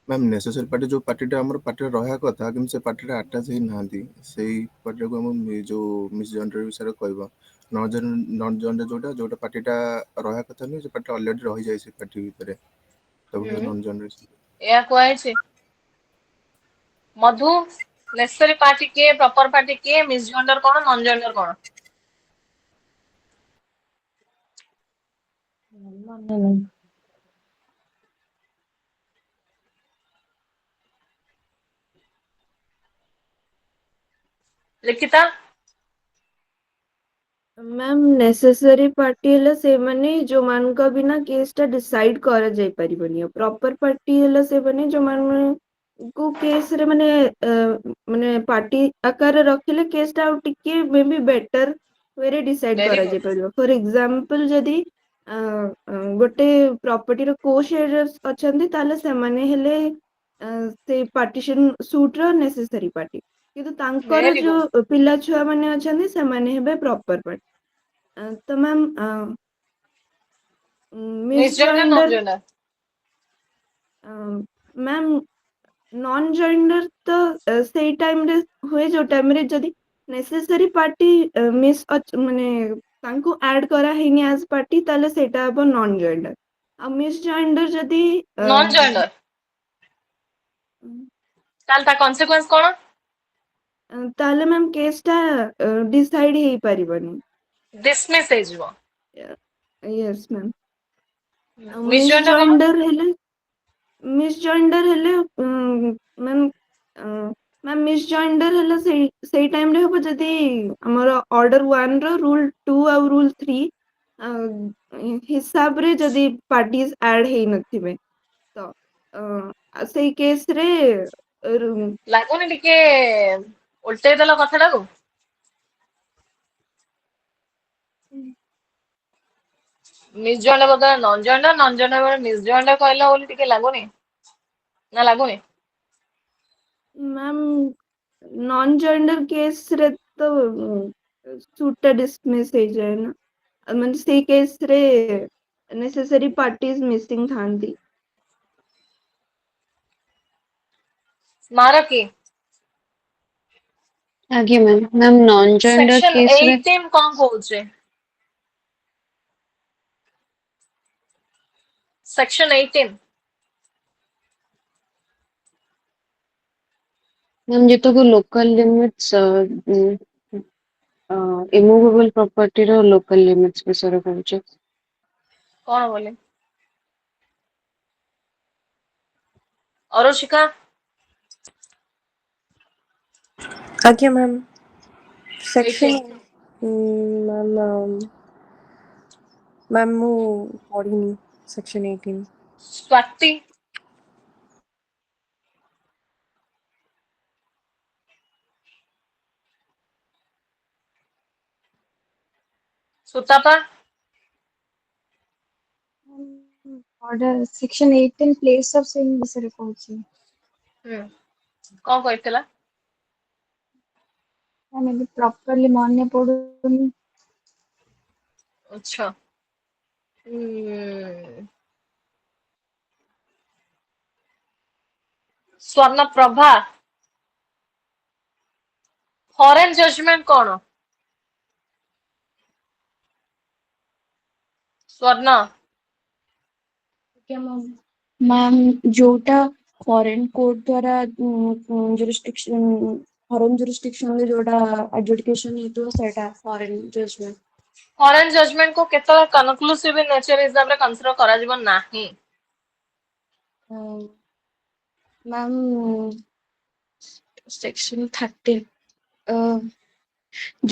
ମ୍ୟାମ୍ ନେସେସାରୀ ପାର୍ଟି ଯୋଉ ପାର୍ଟିଟା ଆମର ପାର୍ଟିରେ ରହିବା କଥା କିନ୍ତୁ ସେ ପାର୍ଟିରେ ଆଟାଚ୍ ହେଇନାହାନ୍ତି ସେଇ ପାର୍ଟିଟାକୁ ଆମ ଯୋଉ ମିସ୍ ଜଏଣ୍ଡର ବିଷୟରେ କହିବ। ନନ୍ ଜଏଣ୍ଡର ଯୋଉଟା ପାର୍ଟିଟା ରହିବା କଥା ନୁହେଁ ସେ ପାର୍ଟିଟା ଅଲରେଡି ରହିଯାଇଛି ସେ ପାର୍ଟି ଭିତରେ ତାକୁ ହୁଁ ନନ୍ ଜଏଣ୍ଡର। ଏହା କୁହାଯାଇଛି। ମଧୁ ନେସେସାରୀ ପାର୍ଟି କିଏ, ପ୍ରପର ପାର୍ଟି କିଏ, ମିସ୍ ଜଏଣ୍ଡର କଣ, ନନ୍ ଜଏଣ୍ଡର କଣ? ମନେ ନାହିଁ। ଲିଖିତା ମ୍ୟାମ୍ ନେସେସରୀ ପାର୍ଟି ହେଲା ସେମାନେ ଯୋଉମାନଙ୍କ ବିନା କେସ୍ ଟା ଡିସାଇଡ୍ କରାଯାଇ ପାରିବନି। ପ୍ରପର ପାର୍ଟି ହେଲା ସେମାନେ ଯୋଉମାନଙ୍କୁ କେସ୍ ରେ ମାନେ ପାର୍ଟି ଆକାରରେ ରଖିଲେ କେସ୍ ଟା ଆଉ ଟିକେ ମେ ବି ବେଟର ୱେରେ ଡିସାଇଡ୍ ଭେରି ଗୁଡ। କରାଯାଇ ପାରିବ। ଫର ଏକ୍ସାମ୍ପଲ ଯଦି ଗୋଟେ ପ୍ରପର୍ଟିର କୋ ସେୟର୍ସ ଅଛନ୍ତି ତାହେଲେ ସେମାନେ ହେଲେ ସେଇ ପାର୍ଟିସନ ସୁଟ୍ ର ନେସେସାରୀ ପାର୍ଟି। କିନ୍ତୁ ତାଙ୍କର ଭେରି ଗୁଡ। ଯୋଉ ପିଲା ଛୁଆ ମାନେ ଅଛନ୍ତି ସେମାନେ ହେବେ ପ୍ରପର ପାର୍ଟି। ତ ma'am mis misjoinder non joinder joinder ma'am non joinder ତ ସେଇ ଟାଇମରେ ହୁଏ ଯୋଉ ଟାଇମରେ ଯଦି ନେସେସାରୀ ପାର୍ଟି ମିସ୍ ମାନେ ତାଙ୍କୁ ଆଡ୍ କରା ହେଇନି ଆଜ୍ ପାର୍ଟି ତାହେଲେ ସେଇଟା ହବ ନନ୍ ଜଏଣ୍ଡର। ଆଉ ମିସ୍ ଜଏଣ୍ଡର ଯଦି ନନ୍ ଜଏଣ୍ଡର ତାହେଲେ ତା କନସିକ୍ୱେନ୍ସ କଣ? ତାହେଲେ ମ୍ୟାମ୍ କେସ୍ ଟା ଡିସାଇଡ୍ ହେଇପାରିବନି। ଡିସମିସ୍ ହେଇଯିବ। Yes ma'am. ଆଉ ମିସ୍ ମିସ୍ ଜଏଣ୍ଡର କଣ? ଜଏଣ୍ଡର ହେଲେ ମ୍ୟାମ୍ ମିସ୍ ଜଏଣ୍ଡର ହେଲା ସେଇ ଟାଇମରେ ହବ ଯଦି ଆମର ଅର୍ଡର 1 ର ରୁଲ୍ 2 ଆଉ ରୁଲ୍ 3 ହିସାବରେ ଯଦି ପାର୍ଟିଜ ଆଡ୍ ହେଇନଥିବେ ତ ସେଇ କେସରେ ଲାଗୁନି ଟିକେ ଓଲଟେଇ ଦେଲ କଥାଟାକୁ? ମିସ୍ ଜଏଣ୍ଡର ବଦଳରେ ନନ୍ ଜଏଣ୍ଡର, ନନ୍ ଜଏଣ୍ଡର ବଦଳରେ ମିସ୍ ଜଏଣ୍ଡର କହିଲ ବୋଲି ଟିକେ ଲାଗୁନି? ନା ଲାଗୁନି? ମ୍ୟାମ୍ ନନ୍ ଜଏଣ୍ଡର କେସରେ ତ ସୁଟ୍ ଟା ଡିସମିସ୍ ହେଇଯାଏ ନା। ମାନେ ସେଇ କେସରେ ନେସେସାରୀ ପାର୍ଟିଜ ମିସିଂ ଥାନ୍ତି। ସ୍ମାରକୀ ଆଜ୍ଞା ma'am. Ma'am non joinder section case ରେ 18 କଣ କହୁଛି? ସେକ୍ସନ 18 ମ୍ୟାମ୍ ଯେତେକ ଲୋକାଲ ଲିମିଟ୍ସ ଇମୁଭେବଲ୍ ପ୍ରପର୍ଟିର ଲୋକାଲ ଲିମିଟ୍ସ ବିଷୟରେ କହୁଛି। କଣ ବୋଲି? ଅରୁଷିକା ଆଜ୍ଞା ମ୍ୟାମ୍ 18 ସେକ୍ସନ ମ୍ୟାମ୍ मैम ମୁଁ ପଢିନି section 18 Swati Sutapa order section 18 place of saying ବିଷୟରେ କହୁଛି କଣ କହିଥିଲା? ଆମେ ବି ପ୍ରପରଲି ମନେ ପଡୁନି। ଆଚ୍ଛା ସ୍ୱର୍ଣ୍ଣପ୍ରଭା ଫରେନ୍ ଜଜମେଣ୍ଟ କଣ? ସ୍ୱର୍ଣ୍ଣ ମ୍ୟାମ୍ ଯୋଉଟା ଫରେନ୍ କୋର୍ଟ ଦ୍ୱାରା jurisdiction ଫରେନ୍ jurisdictionରେ ଯୋଉଟା adjudication ହେଇଥିବ ସେଇଟା ଫରେନ୍ judgment। ଫରେନ୍ ଜଜମେଣ୍ଟ କୁ କେତେବେଳେ କନକ୍ଲୁସିଭ ନେଚର ହିସାବରେ କନସିଡର କରାଯିବ ନାହିଁ? ମ୍ୟାମ୍ section 13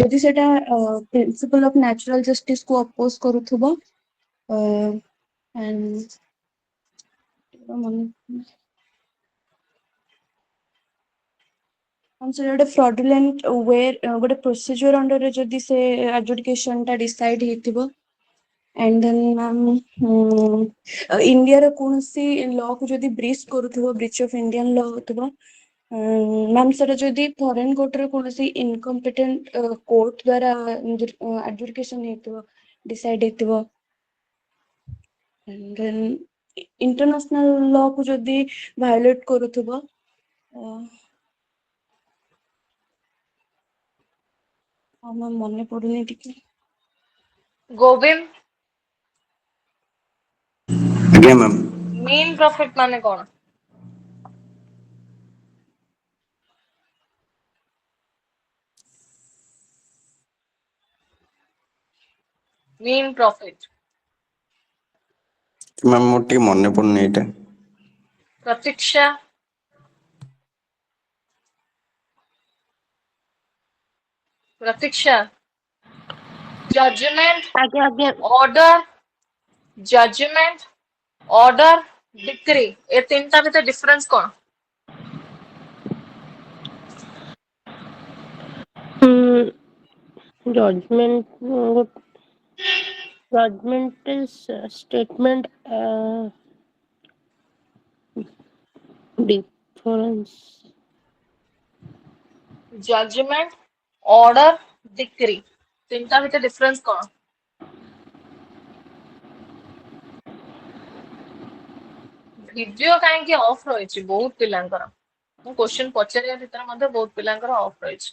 ଯଦି ସେଟା ପ୍ରିନ୍ସିପଲ ଅଫ ନ୍ୟାଚୁରାଲ ଜଷ୍ଟିସ କୁ ଅପୋଜ କରୁଥିବ and ସେଟା ଗୋଟେ fraudulent way ଗୋଟେ procedure under ରେ ଯଦି ସେ adjudication ଟା decide ହେଇଥିବ and then ମ୍ୟାମ୍ ଇଣ୍ଡିଆର କୌଣସି law କୁ ଯଦି breach କରୁଥିବ breach of Indian law ହଉଥିବ ମ୍ୟାମ୍ ସେଟା ଯଦି ଫରେନ୍ କୋର୍ଟରେ କୌଣସି incompetent କୋର୍ଟ ଦ୍ୱାରା adjudication ହେଇଥିବ decide ହେଇଥିବ and then international law କୁ ଯଦି violate କରୁଥିବ ମ୍ୟାମ୍ ମନେ ପଡୁନି ଟିକେ। ଗୋବିନ୍ଦ ଆଜ୍ଞା ମ୍ୟାମ୍ mean profit ମାନେ କଣ? mean profit ମ୍ୟାମ୍ ମୋର ଟିକେ ମନେ ପଡୁନି ଏଇଟା। ପ୍ରତୀକ୍ଷା ପ୍ରତୀକ୍ଷା ଜଜମେଣ୍ଟ ଆଜ୍ଞା ଆଜ୍ଞା ଅର୍ଡର ଜଜମେଣ୍ଟ ଅର୍ଡର ଡିକ୍ରି ଏ ତିନିଟା ଭିତରେ ଡିଫରେନ୍ସ କଣ? judgment is statement difference judgement order decree ତିନିଟା ଭିତରେ ଡିଫରେନ୍ସ କଣ? ଭିଡିଓ କାହିଁକି ଅଫ୍ ରହିଛି ବହୁତ ପିଲାଙ୍କର? ମୁଁ କ୍ୱେଶ୍ଚନ ପଚାରିବା ଭିତରେ ମଧ୍ୟ ବହୁତ ପିଲାଙ୍କର ଅଫ୍ ରହିଛି।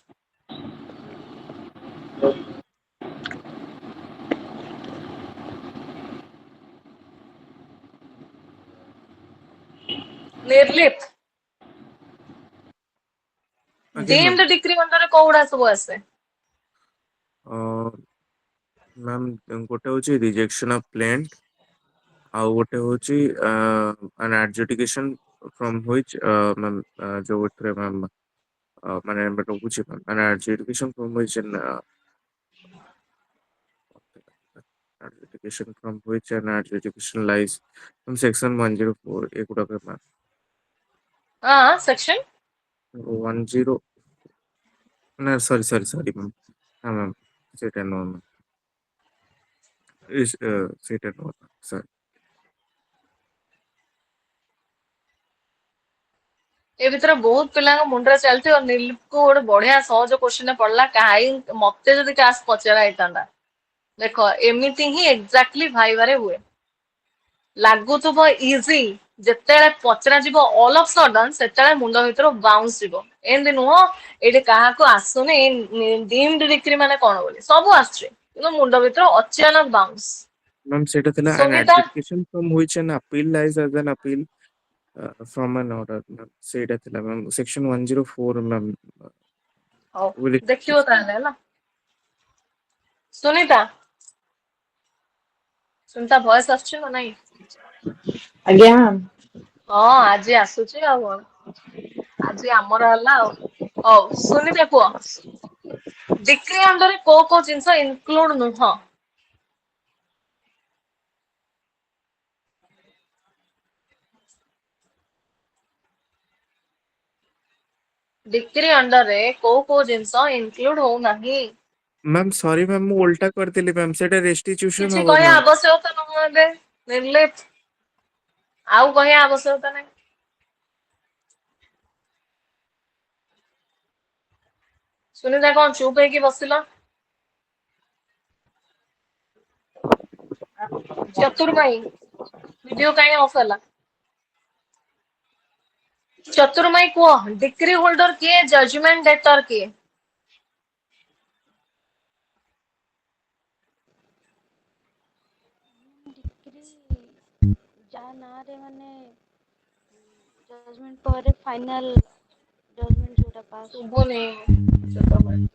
ନିର୍ଲିପ୍ତ ଆଜ୍ଞା ମ୍ୟାମ୍। ଡିମ୍ଡ ଡିକ୍ରି ଅଣ୍ଡରରେ କୋଉଗୁଡା ସବୁ ଆସେ? ମ୍ୟାମ୍ ଗୋଟେ ହଉଛି ରିଜେକ୍ସନ ଅଫ ପ୍ଲେଣ୍ଟ ଆଉ ଗୋଟେ ହଉଛି an adjudication from which ma'am ଯୋଉଥିରେ ମ୍ୟାମ୍ ମାନେ ରହୁଛି an adjudication from which adjudication from which an adjudication lies from section 104 ଏଗୁଡାକ ମ୍ୟାମ୍ ସେକ୍ସନ 10 ନା ସରି ମ୍ୟାମ୍ ହଁ ମ୍ୟାମ୍ ସେଇଟା ନୁହଁ ମ୍ୟାମ୍ ସେଇଟା ନୁହଁ ସରି। ଏ ଭିତରେ ବହୁତ ପିଲାଙ୍କ ମୁଣ୍ଡରେ ଚାଲିଥିବ ନିର୍ଲିପ୍ତକୁ ଗୋଟେ ବଢିଆ ସହଜ କ୍ୱେଶ୍ଚନ ପଡିଲା କାହିଁ ମତେ ଯଦି କାସ୍ ପଚରା ହେଇଥାନ୍ତା। ଦେଖ ଏମିତି ହିଁ ଏକ୍ଜାକ୍ଟଲି ଭାଇବାରେ ହୁଏ। ଲାଗୁଥିବ ଇଜି ଯେତେବେଳେ ପଚରା ଯିବ ଅଲ୍ ଅଫ୍ ସଡନ୍ ସେତେବେଳେ ମୁଣ୍ଡ ଭିତରୁ ବାଉନ୍ସ ଯିବ। ଏମିତି ନୁହଁ ଏଇଠି କାହାକୁ ଆସୁନି ଡିମ୍ଡ ଡିକ୍ରି ମାନେ କଣ ବୋଲି ସବୁ ଆସୁଛି କିନ୍ତୁ ମୁଣ୍ଡ ଭିତରୁ ଅଚାନକ ବାଉନ୍ସ। ମ୍ୟାମ୍ ସେଇଟା ଥିଲା an Sunita adjudication from which an appeal lies as an appeal from an order ma'am ସେଇଟା ଥିଲା ମ୍ୟାମ୍ ସେକ୍ସନ 104 ମ୍ୟାମ୍ ହଉ ଦେଖିବ ତାହେଲେ ହେଲା। ସୁନିତା ସୁନିତା ଭଏସ ଆସୁଛି ନା ନାଇଁ? ଆଜ୍ଞା ହଁ ଆଜି ଆସୁଛି ଆଉ କଣ ଆଜି ଆମର ହେଲା ଆଉ। ହଉ ସୁନିତା କୁହ ଡିକ୍ରି ଅଣ୍ଡରରେ କୋଉ କୋଉ ଜିନିଷ ଇନକ୍ଲୁଡ ନୁହଁ? डिग्री अंडर रे को जिंस इंक्लूड हो नाही मैम सॉरी मैम मु उल्टा करदेली मैम सेटा रेस्टिट्यूशन किछि हबो कहया मैम आवश्यकता न एबे निर्लिप आउ कहया आवश्यकता नहीं सुनीता कौन चुप है कि बसिला चतुर्मयी वीडियो कहीं ऑफ हला चतुर्मयी को डिग्री होल्डर किए जजमेंट डेटर किए डिग्री जा नारे माने जजमेंट पर फाइनल जजमेंट जोटा पास शुभुनी चतुर्मयी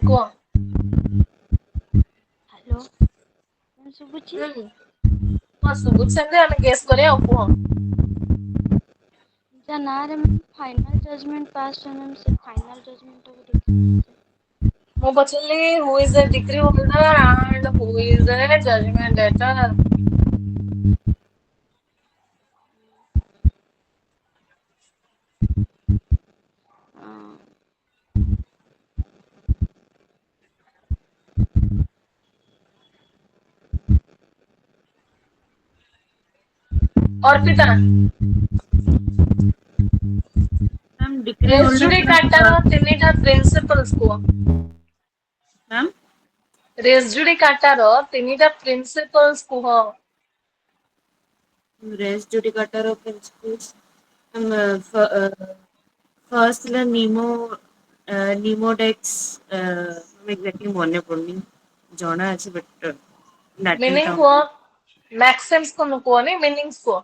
को हेलो मैं सुबुची हाँ सुबुच संगे हमें गेस करे और को जा नारे में फाइनल जजमेंट पास मैम से फाइनल जजमेंट को देखिए मैं बचली who is the decree holder and who is the judgment debtor Arpita ma'am decree res काटार तीनटा प्रिंसिपल्स को मैम रेजिडी काटार तीनटा प्रिंसिपल्स को res judicata of principles first ला नीमोडेक्स एग्जैक्टली मने पड़नी जଣା ଅଛି बट लैटिन मीनिंग को मैक्सिम्स को नहीं मीनिंग्स को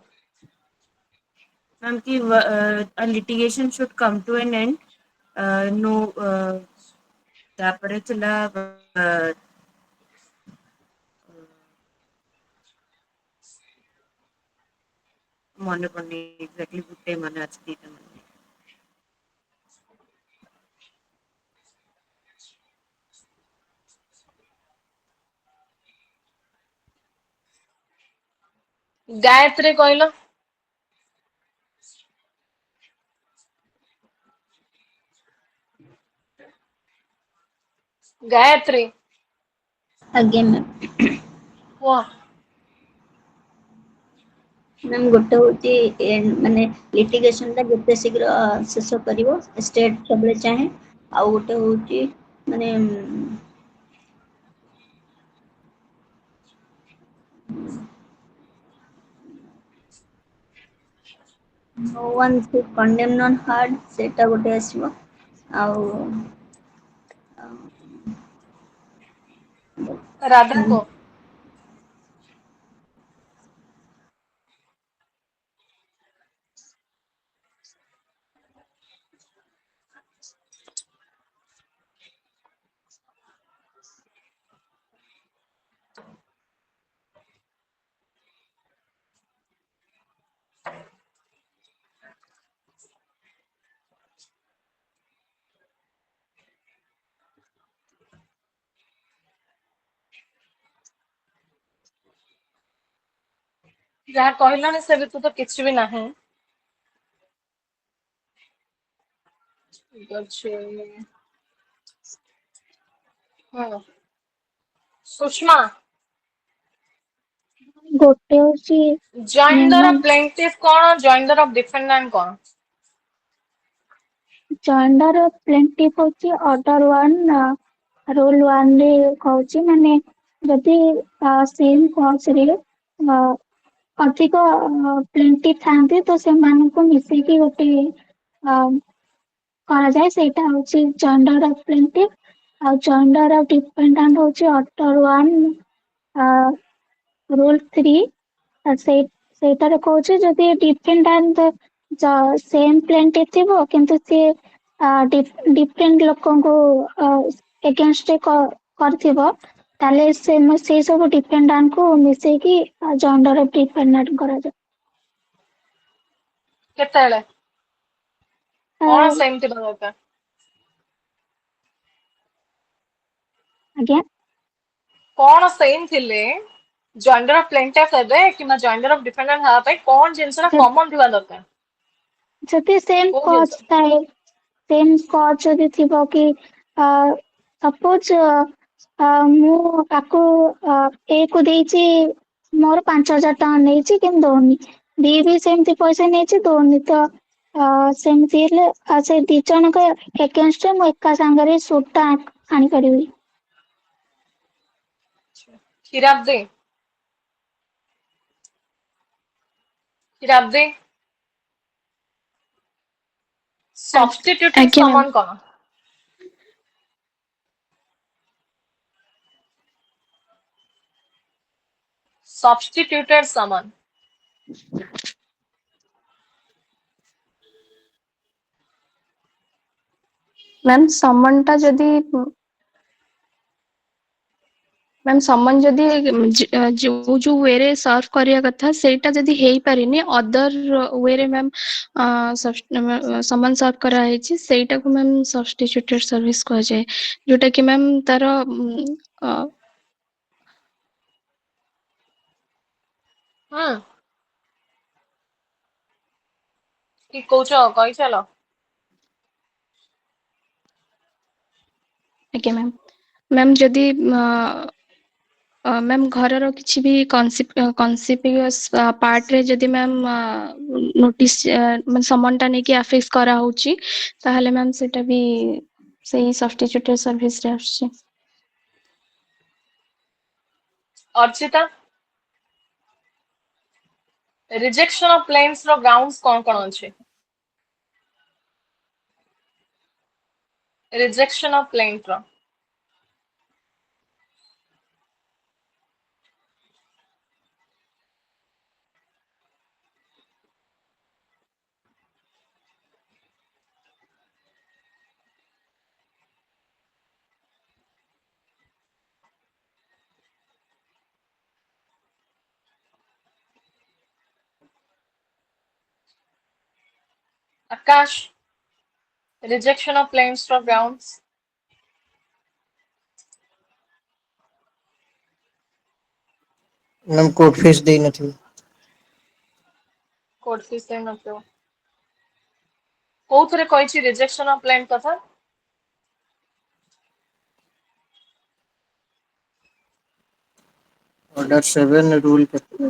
मैम कि a litigation should come to an end no ତାପରେ ଥିଲା ମନେ ପଡୁନି ଏକ୍ଜାକ୍ଟଲି ଗୋଟେ ମାନେ ଅଛି ଦିଟା ମାନେ गायत्री कहलो गायत्री आगे मैम वो मैम गोटे होती माने लिटिगेशन टा जते शीघ्र शेष करिवो स्टेट सबले चाहे आ गोटे होती माने no one should condemn on hard सेटा गोटे आसीबो आ राधा को जहाँ कहलानी से भी तो किसी भी नहीं सुषमा गोटे होची जॉइंडर ऑफ प्लेंटिफ कौन जॉइंडर ऑफ डिफेंडेंट कौन जॉइंडर ऑफ प्लेंटिफ होची ऑर्डर 1 रूल 1 रे कहूची माने जदि सेम कॉज रे अधिक प्लेंटिफ थांती तो से मान को मिसे की गोटे करा जाए सेटा होची जॉइंडर ऑफ प्लेंटिफ और जॉइंडर ऑफ डिपेंडेंट होची ऑर्डर 1 रूल 3 से सेटारे कहूची जदि डिपेंडेंट सेम प्लेंटिफ थिबो किंतु से डिफरेंट लोकों को अगेंस्ट करथिबो ताले से सब डिपेंडेंट को मिसे की जॉइंडर ऑफ डिपेंडेंट करा जाए केतेले कौन सेम थी दरकार आज्ञा कौन सेम थिले जॉइंडर ऑफ प्लेंटिफ हेबे कि जॉइंडर ऑफ डिफेंडेंट हबा पे कौन जिंसरा कॉमन थिबा दरकार जदि सेम କୋଉ कज ଜିନିଷ? थाए सेम कज जदि थिबो कि सपोज मु ताको ए को देइछि मोर 5,000 टका नेइछि कि दोनी बी भी सेमती पैसा नेइछि दोनी तो सेमती हेले से दी जनक एगेंस्ट मु एका संगरे सूट आनी परिबी କ୍ଷୀରାବ୍ଦି କ୍ଷୀରାବ୍ଦି ସବଷ୍ଟିଟ୍ୟୁଟେଡ୍ ଆଜ୍ଞା ମ୍ୟାମ୍। ସମନ୍ କଣ? ସବଷ୍ଟିଟ୍ୟୁଟେଡ୍ ସମନ୍ ମ୍ୟାମ୍ ସମନ୍ ଟା ଯଦି ମ୍ୟାମ୍ ସମନ୍ ଯଦି ଯୋଉ ଯୋଉ ୱେରେ ସର୍ଭ କରିବା କଥା ସେଇଟା ଯଦି ହେଇପାରିନି ଅଦର ୱେରେ ମ୍ୟାମ୍ ସମନ୍ ସର୍ଭ କରାହେଇଛି ସେଇଟାକୁ ମ୍ୟାମ୍ ସବଷ୍ଟିଟ୍ୟୁଟେଡ୍ ସର୍ଭିସ କୁହାଯାଏ ଯୋଉଟା କି ମ୍ୟାମ୍ ତାର ହୁଁ କି କହୁଛ କହିଚାଲ। ଆଜ୍ଞା ମ୍ୟାମ୍ ମ୍ୟାମ୍ ଯଦି ମ୍ୟାମ୍ ଘରର କିଛି ବି କନସିପିୟସ୍ ପାର୍ଟରେ ଯଦି ମ୍ୟାମ୍ ନୋଟିସ୍ ମାନେ ସମନ୍ଟା ନେଇକି ଆଫିକ୍ସ କରାହଉଛି ତାହେଲେ ମ୍ୟାମ୍ ସେଇଟା ବି ସେଇ ସବଷ୍ଟିଟ୍ୟୁଟେଡ୍ ସର୍ଭିସରେ ଆସୁଛି। ଅର୍ଚିତା ରିଜେକ୍ସନ ଅଫ କ୍ଲେମ୍ସ ର ଗ୍ରାଉଣ୍ଡସ୍ କଣ କଣ ଅଛି? ରିଜେକ୍ସନ ଅଫ କ୍ଲେମ୍ସ ର ଆକାଶ ରିଜେକ୍ସନ ଅଫ କ୍ଲେମ୍ସ ର ଗ୍ରାଉଣ୍ଡସ୍ मैम कोर्ट फीस देई नथिबो କୋର୍ଟ ଫିସ୍ ଦେଇନଥିବ କୋଉଥିରେ କହିଛି ରିଜେକ୍ସନ ଅଫ କ୍ଲେମ୍ କଥା? ऑर्डर 7 रूल करते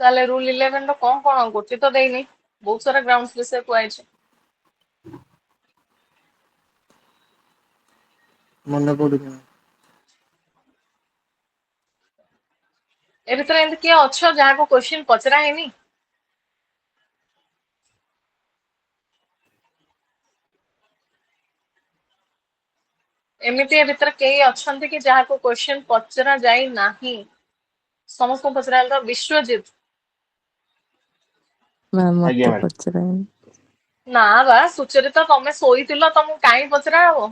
ତାହେଲେ ରୁଲ 11 ର କଣ କଣ ଗୋଟେ ତ ଦେଇନି ବହୁତ ସାରା ଗ୍ରାଉଣ୍ଡସ୍ ବିଷୟ କୁହାଯାଇଛି। मन पड़ुनी ଏ ଭିତରେ ଏମିତି କିଏ ଅଛ ଯାହାକୁ କ୍ୱେଶ୍ଚିନ୍ ପଚରା ହେଇନି? ଏମିତି ଏ ଭିତରେ କେହି ଅଛନ୍ତି କି ଯାହାକୁ କ୍ୱେଶ୍ଚିନ୍ ପଚରା ଯାଇ ନାହିଁ? ସମସ୍ତଙ୍କୁ ପଚରା ହେଲା ତ ବିଶ୍ୱଜିତ मैम ଆଜ୍ଞା मत ମ୍ୟାଡାମ। पचराएं। ନା ବା ସୁଚରିତା ତମେ ଶୋଇଥିଲ ତମକୁ କାହିଁ ପଚରା ହବ?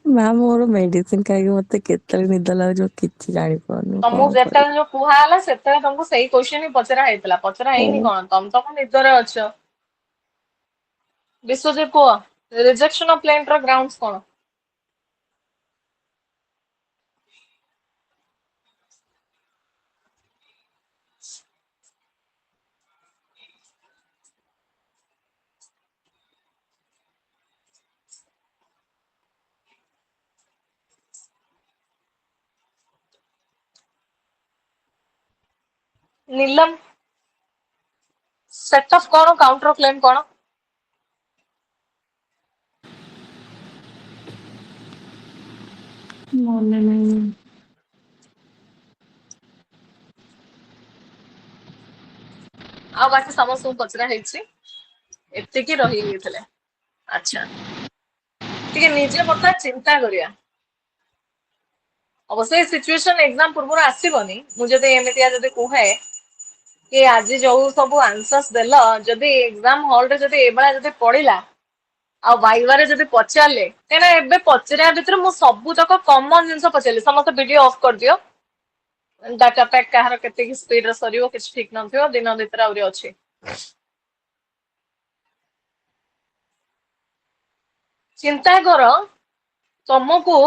मैम मोर मेडिसिन खाइके मते केतले निद लागो किछि जानि पानु ତମକୁ कोन करि ଯେତେବେଳେ ଯୋଉ କୁହା ହେଲା ସେତେବେଳେ ତମକୁ ସେଇ କ୍ୱେଶ୍ଚିନ୍ ହିଁ ପଚରା ହେଇଥିଲା ପଚରା ହେଇନି ओ କଣ ତମେ ତ ନିଦରେ ଅଛ। ବିଶ୍ୱଜିତ କୁହ ରିଜେକ୍ସନ ଅଫ କ୍ଲେମ୍ ର ଗ୍ରାଉଣ୍ଡସ୍ କଣ? ନିଲମ ସେଟ୍ ଅଫ୍ କଣ କାଉଣ୍ଟର କ୍ଲେମ୍ କଣ? ମନେ ନାହିଁ ଆଉ ବାକି ସମସ୍ତଙ୍କୁ ପଚରା ହେଇଛି ଏତିକି ରହିଯାଇଥିଲେ। ଆଚ୍ଛା ଟିକେ ନିଜେ ବର୍ତ୍ତମାନ ଚିନ୍ତା କରିବା ଅବଶ୍ୟ ଏ ସିଚୁଏସନ ଏକ୍ସାମ ପୂର୍ବରୁ ଆସିବନି ମୁଁ ଯଦି ଏମିତିଆ ଯଦି କୁହେ କି ଆଜି ଯୋଉ ସବୁ ଆନ୍ସର୍ସ ଦେଲ ଯଦି ଏକ୍ସାମ ହଲରେ ଯଦି ଏଇଭଳିଆ ଯଦି ପଡିଲା ଆଉ ଭାଇବାରେ ଯଦି ପଚାରିଲେ କାହିଁକିନା ଏବେ ପଚାରିବା ଭିତରେ ମୁଁ ସବୁତକ କମନ ଜିନିଷ ପଚାରିଲି ସମସ୍ତେ ଭିଡିଓ ଅଫ୍ କରିଦିଅ ଡାଟା ପ୍ୟାକ୍ କାହାର କେତିକି ସ୍ପିଡରେ ସରିବ କିଛି ଠିକ ନଥିବ ଦିନ ଭିତରେ ଆହୁରି ଅଛି। ଚିନ୍ତା କର ତମକୁ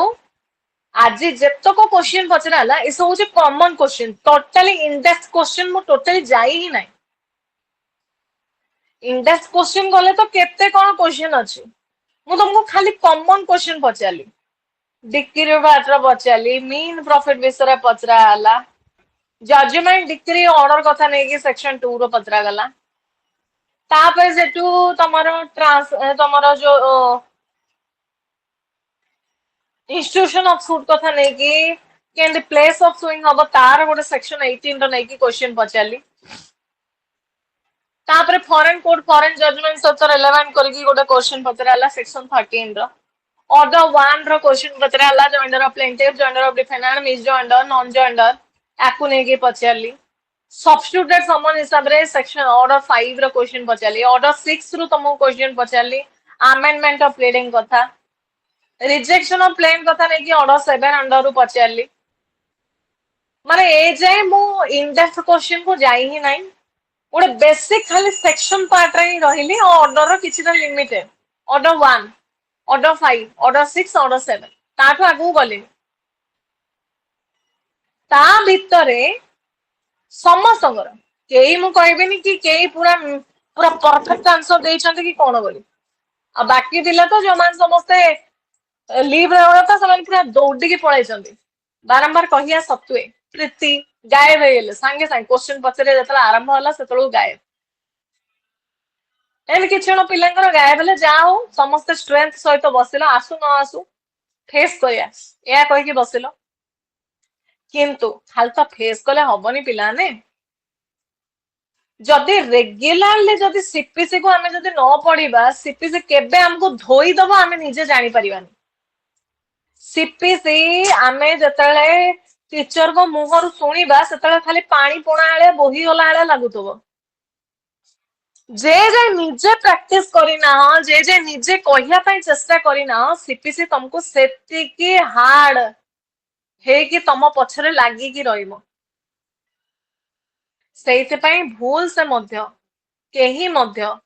ଆଜି ଯେତକ କ୍ୱେଶ୍ଚିନ୍ ପଚରା ହେଲା ଏସବୁ ହଉଛି common question totally in-depth question ମୁଁ ଟୋଟାଲି ଯାଇ ହିଁ ନାହିଁ। इंडेक्स क्वेश्चन गले तो केते कौन क्वेश्चन अच्छी मु तुमको खाली कॉमन क्वेश्चन पचाली डिक्री बाटर पचाली मीन प्रॉफिट विषय पचरा हला जजमेंट डिक्री ऑर्डर कथा नहीं कि सेक्शन 2 रो पचरा गला तापर सेटू तमरो ट्रांस तमरो जो इंस्टीट्यूशन ऑफ सूट कथा नहीं कि केंदी प्लेस ऑफ सुइंग हबो तार गोटे सेक्शन 18 रो नहीं कि क्वेश्चन पचाली तापर फॉरेन कोड फॉरेन जजमेंट सहित रिलेवेंट करके गोटे क्वेश्चन पचराला सेक्शन 13 रो ऑर्डर 1 रो क्वेश्चन पचराला joinder of plaintiff joinder of defendant misjoinder non joinder आकु नहीं कि पचाली सब्स्टिट्यूटेड समन हिसाब रे सेक्शन ऑर्डर 5 रो क्वेश्चन पचाली ऑर्डर 6 रो तुमको क्वेश्चन पचाली अमेंडमेंट ऑफ प्लीडिंग कथा रिजेक्शन ऑफ प्लेन कथा नहीं कि ऑर्डर 7 अंडर रू पचाली माने ए जाए मु इंडेक्स क्वेश्चन को जाई ही नहीं गोटे बेसिक खाली सेक्शन पार्ट रे रहिली ऑर्डर रो किछि त limited order 1 order 5 order 6 order 7 ताठो आगु गली ता भितरे समस्तंगर केही मु कहबेनी कि केही पूरा पूरा परफेक्ट आंसर देइछन्ते कि कोन बोली आ बाकी दिला तो जो मान समस्ते लीव रे होता ସେମାନେ पूरा दौड़ी के पळाइछन्ते बारंबार कहिया सत्वे प्रीति गायब हेले संगे संगे क्वेश्चन पचरे जतला आरंभ होला सेतळु गायब एन किछ जण पिलांकर गायब हेले जा हो समस्त स्ट्रेंथ सहित बसिलो आसु न आसु फेस करिया या कहि कि बसिलो किंतु खाली तो फेस कले हबनी पिला ने जदि रेगुलरली जदि सीपीसी को आमे जदि न पढिबा सीपीसी केबे हमको धोई दबो आमे निजे जानि परिबानी सीपीसी आमे जतले टीचर को मुहर सुनिबा सेतले खाली पानी पोणा आले बोही होला आले लागुतबो जे जे निजे प्रैक्टिस करिना जे जे निजे कहिया पई चेष्टा करिना सीपीसी तुमको सेति की हार्ड हे कि तम पछरे लागी की रहिबो सेति पई भूल से मध्य केही मध्य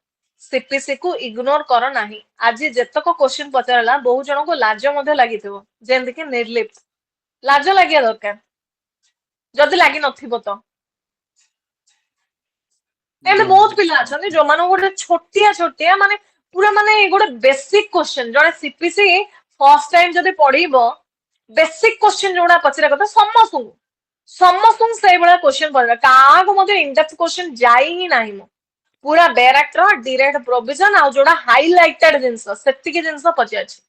सीपीसी को इग्नोर कर नाही आज जेतक क्वेश्चन पचारला बहु जन को लाज मध्य लागिथिबो जेंति कि निर्लिप्त लाज लागिया दरकार जदि लागी नथिबो तो एमे बहुत पिला अछन जो मानो गोटे छोटिया छोटिया माने पूरा माने गोटे बेसिक क्वेश्चन जड़े सीपीसी फर्स्ट टाइम जदि पढिबो बेसिक क्वेश्चन जोड़ा पचरा कथा समस्त से बड़ा क्वेश्चन पढ़ा का को मते इंडेक्स क्वेश्चन जाई ही नाही मो पूरा बैरेक्टर डायरेक्ट प्रोविजन आ जोड़ा हाइलाइटेड जिंस सेति के जिंस पचाछि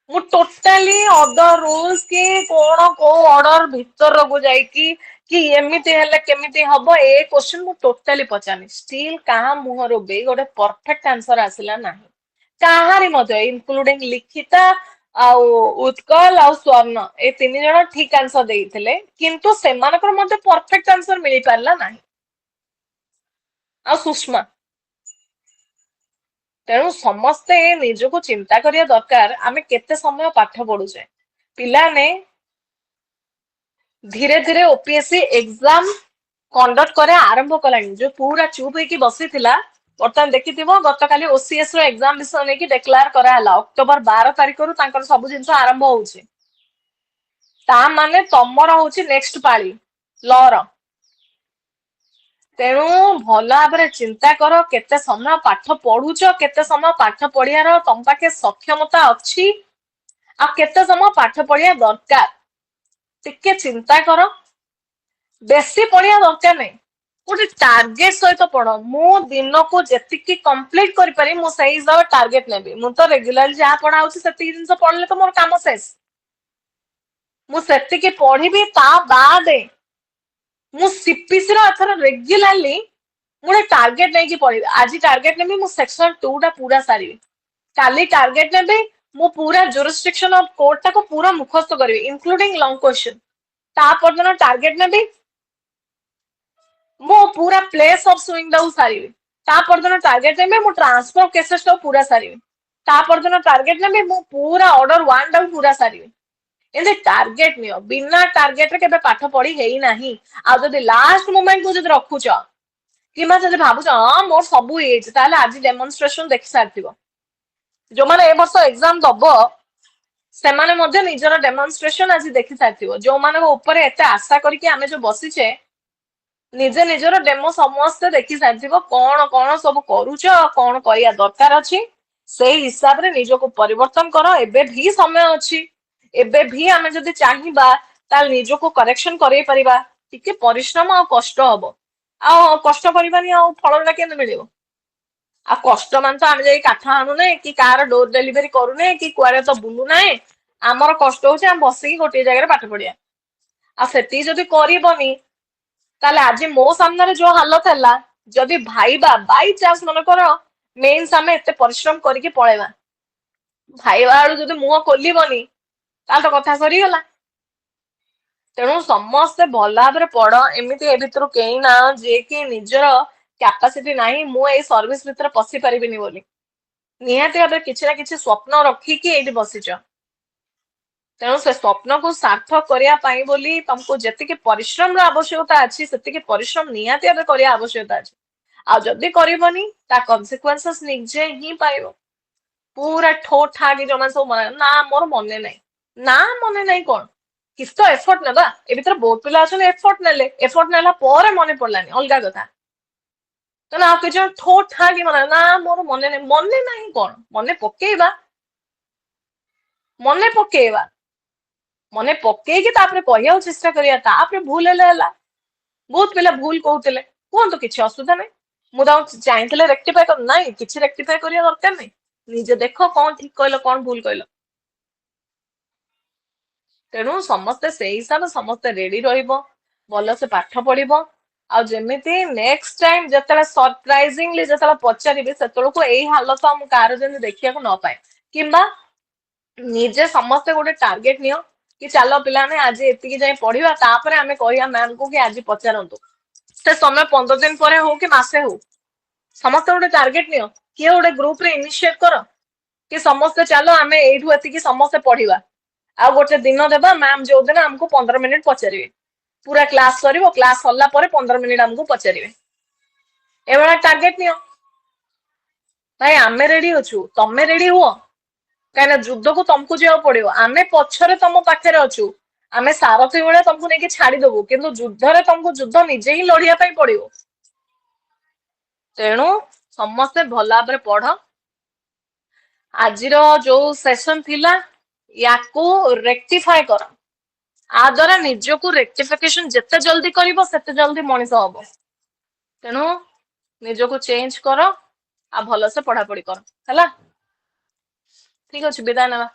मु टोटली अदर रूल्स के कोन को ऑर्डर भीतर को जाई कि एमिति हेले केमिति हबो ए क्वेश्चन मु टोटली पचानी स्टिल कहा मुहर बे गोटे परफेक्ट आंसर आसिला नाही काहारी मते इंक्लूडिंग लिखिता आउ उत्कल आउ स्वर्ण ए तीन जण ठीक आंसर देइथिले किंतु सेमानकर मते परफेक्ट आंसर मिली पारला नाही आ सुषमा तेणु समस्ते निजको चिंता करिया दरकार आमे केते समय पाठ पढुचे पिला ने धीरे धीरे ओपीएससी एग्जाम कंडक्ट करे आरंभ कलानी जो पूरा चुप होई बसी थिला बर्तमान देखिथिबो गतकाली ओसीएस रो एग्जाम विषय नै कि डिक्लेयर करा हला अक्टोबर 12 तारिख रु तांकर सब जिंस आरंभ होउची ता माने तमर होउची नेक्स्ट पाली लॉर तेणु भल भाव चिंता कर केते समय पाठ पढुच केते समय पाठ पढ़ियार तम पाखे सक्षमता अच्छी आ केते समय पाठ पढ़िया दरकार टिके चिंता कर बेसी पढ़िया दरकार नहीं गोटे टार्गेट सहित पढ़ मु दिन को जेतिकी कंप्लीट करि पारि मु सही हिसाब टार्गेट नेबी मु तो रेगुलर जहाँ पढ़ा होची सेतिकी जिंस पढ़ले तो मोर काम शेष मु सेतिकी पढ़िबी ता बाद मु सीपीसी रो अथर रेगुलरली मोर टार्गेट नहीं कि पढ़ी आज टार्गेट नेबी मु सेक्शन 2 टा पूरा सारी काली टार्गेट नेबी मु पूरा जुरिस्डिक्शन ऑफ कोर्ट टा को पूरा मुखस्त करबी इंक्लूडिंग लॉन्ग क्वेश्चन ता परदिन टार्गेट नेबी मु पूरा प्लेस ऑफ स्विंग डाउ सारी ता परदिन टार्गेट नेबी मु ट्रांसफर केसेस टा पूरा सारी ता परदिन टार्गेट नेबी मु पूरा ऑर्डर 1 डाउ पूरा सारी एंदे टार्गेट नियो बिना टार्गेट रे केबे पाठ पढ़ी हेई नाही आ जदि लास्ट मोमेंट को जदि रखुच कि मा जदि भाबुच हां मोर सब हे ताले आज डेमोन्स्ट्रेशन देखि सारथिबो जो माने ए वर्ष एग्जाम दबो से माने मध्ये निजर डेमोन्स्ट्रेशन आज देखि सारथिबो जो माने ऊपर एते आशा करी कि आमे जो बसिचे निजे निजर डेमो समस्ते देखि सारिथिबो कौन कौन सब करूछ कौन करिया दरकार अछि से हिसाब रे निजको परिवर्तन करो एबे भी समय अछि एबे भी आमे जदि चाहिबा ताल निजको करेक्शन करै परिबा टिके परिश्रम आ कष्ट हबो आ कष्ट करबानी आ फलटा केन मिलिबो आ कष्ट मान तो आमे जाई काठ आनु नै कि कार डोर डेलीवरी करू नै कि कुआरे तो बुलू नै हमर कष्ट होचे हम बसी गोटे जगह रे पाठ पढिया आ सेती जदि करबनी ताले आज मो सामने जो हालत है जदि भाईबा बाई चांस मन कर मेन्स आमे एते परिश्रम करके पळेबा भाईबा आलू जदि मुह खोलिबनी ताल तो कथा सरी गला तेणु समस्ते भल भाव पढ़ एमती ए भितर कहीं ना जे कि निजर कैपेसिटी नाही मु ए सर्विस भितर पसी परिबिनी बोली निहाती भाव किछि ना किछि स्वप्न रखिकी एठी बसिच तेणु से स्वप्न को सार्थक करिया पाई बोली तुमको जेतिके परिश्रम रो आवश्यकता अछि सेतिके परिश्रम निहाती भाव करिया आवश्यकता अछि आ जदि करबनी ता कॉन्सिक्वेंसेस निजे ही पाइबो पूरा ठो ठा कि जमा सब ना मोर मने नाही ना मने नाही कोन किस तो एफर्ट नेबा ए भीतर बहुत पिला अछन एफर्ट नेला पर मने पड़लानी अलगा कथा तो ना कि जो ठो ठा कि मने ना मोर मने नाही कोन मने पकेइबा मने पकेइकी तापरे कहिया चेष्टा करिया तापरे भूल हेला बहुत पिला भूल कहउतिले कोन तो किछि असुविधा नै मु ता चाहतिले रेक्टिफाई कर नाही किछि रेक्टिफाई करिया दरकार नै निजे देखो कौन ठीक कहलो कौन भूल कहलो तेणु समस्ते से हिसाब समस्ते रेडी रहिबो भल से पाठ पढ़िबो आ जेमिति नेक्स्ट टाइम जतला सरप्राइजिंगली जतला पचारिबे सेतलो को एई हालत हम कार जने देखिया को न पाए किंबा निजे समस्ते गोटे टार्गेट नियो कि चलो पिला ने आज एतिकी जाय पढ़िबा तापरे आमे कहिया मैम को कि आज पचारंतु से समय 15 दिन परे हो कि मासे हो समस्त गोटे टार्गेट नियो किए गोटे ग्रुप रे इनिशिएट करो कि समस्त चलो आमे एठु एतिकी समस्त पढ़िबा आ गोटे दिन देबा मैम जो दिन हमको 15 मिनिट पचारिबे पूरा क्लास करिवो क्लास सरला परे 15 मिनिट हमको पचारिबे एवला टार्गेट नियो भाई आमे रेडी अछु तमे रेडी हुओ कहना युद्ध को तुमको जे पड़िबो आमे पछरे तुम पाखे अछु आमे सारथी बेले तुमको नेकी छाड़ी देबो किंतु युद्ध रे तुमको युद्ध निजे ही लड़िया पई पड़िबो तेणु समस्ते भला भाबरे पढ़ आजिर जो सेशन थिला याकू रेक्टिफाई कर आ द्वारा निजको रेक्टिफिकेशन जिते जल्दी करिवो सेते जल्दी मनीष हबो तेणु निजको चेंज कर आ भल से पढ़ा पढ़ी कर हला ठीक अछि विदाय नेबा।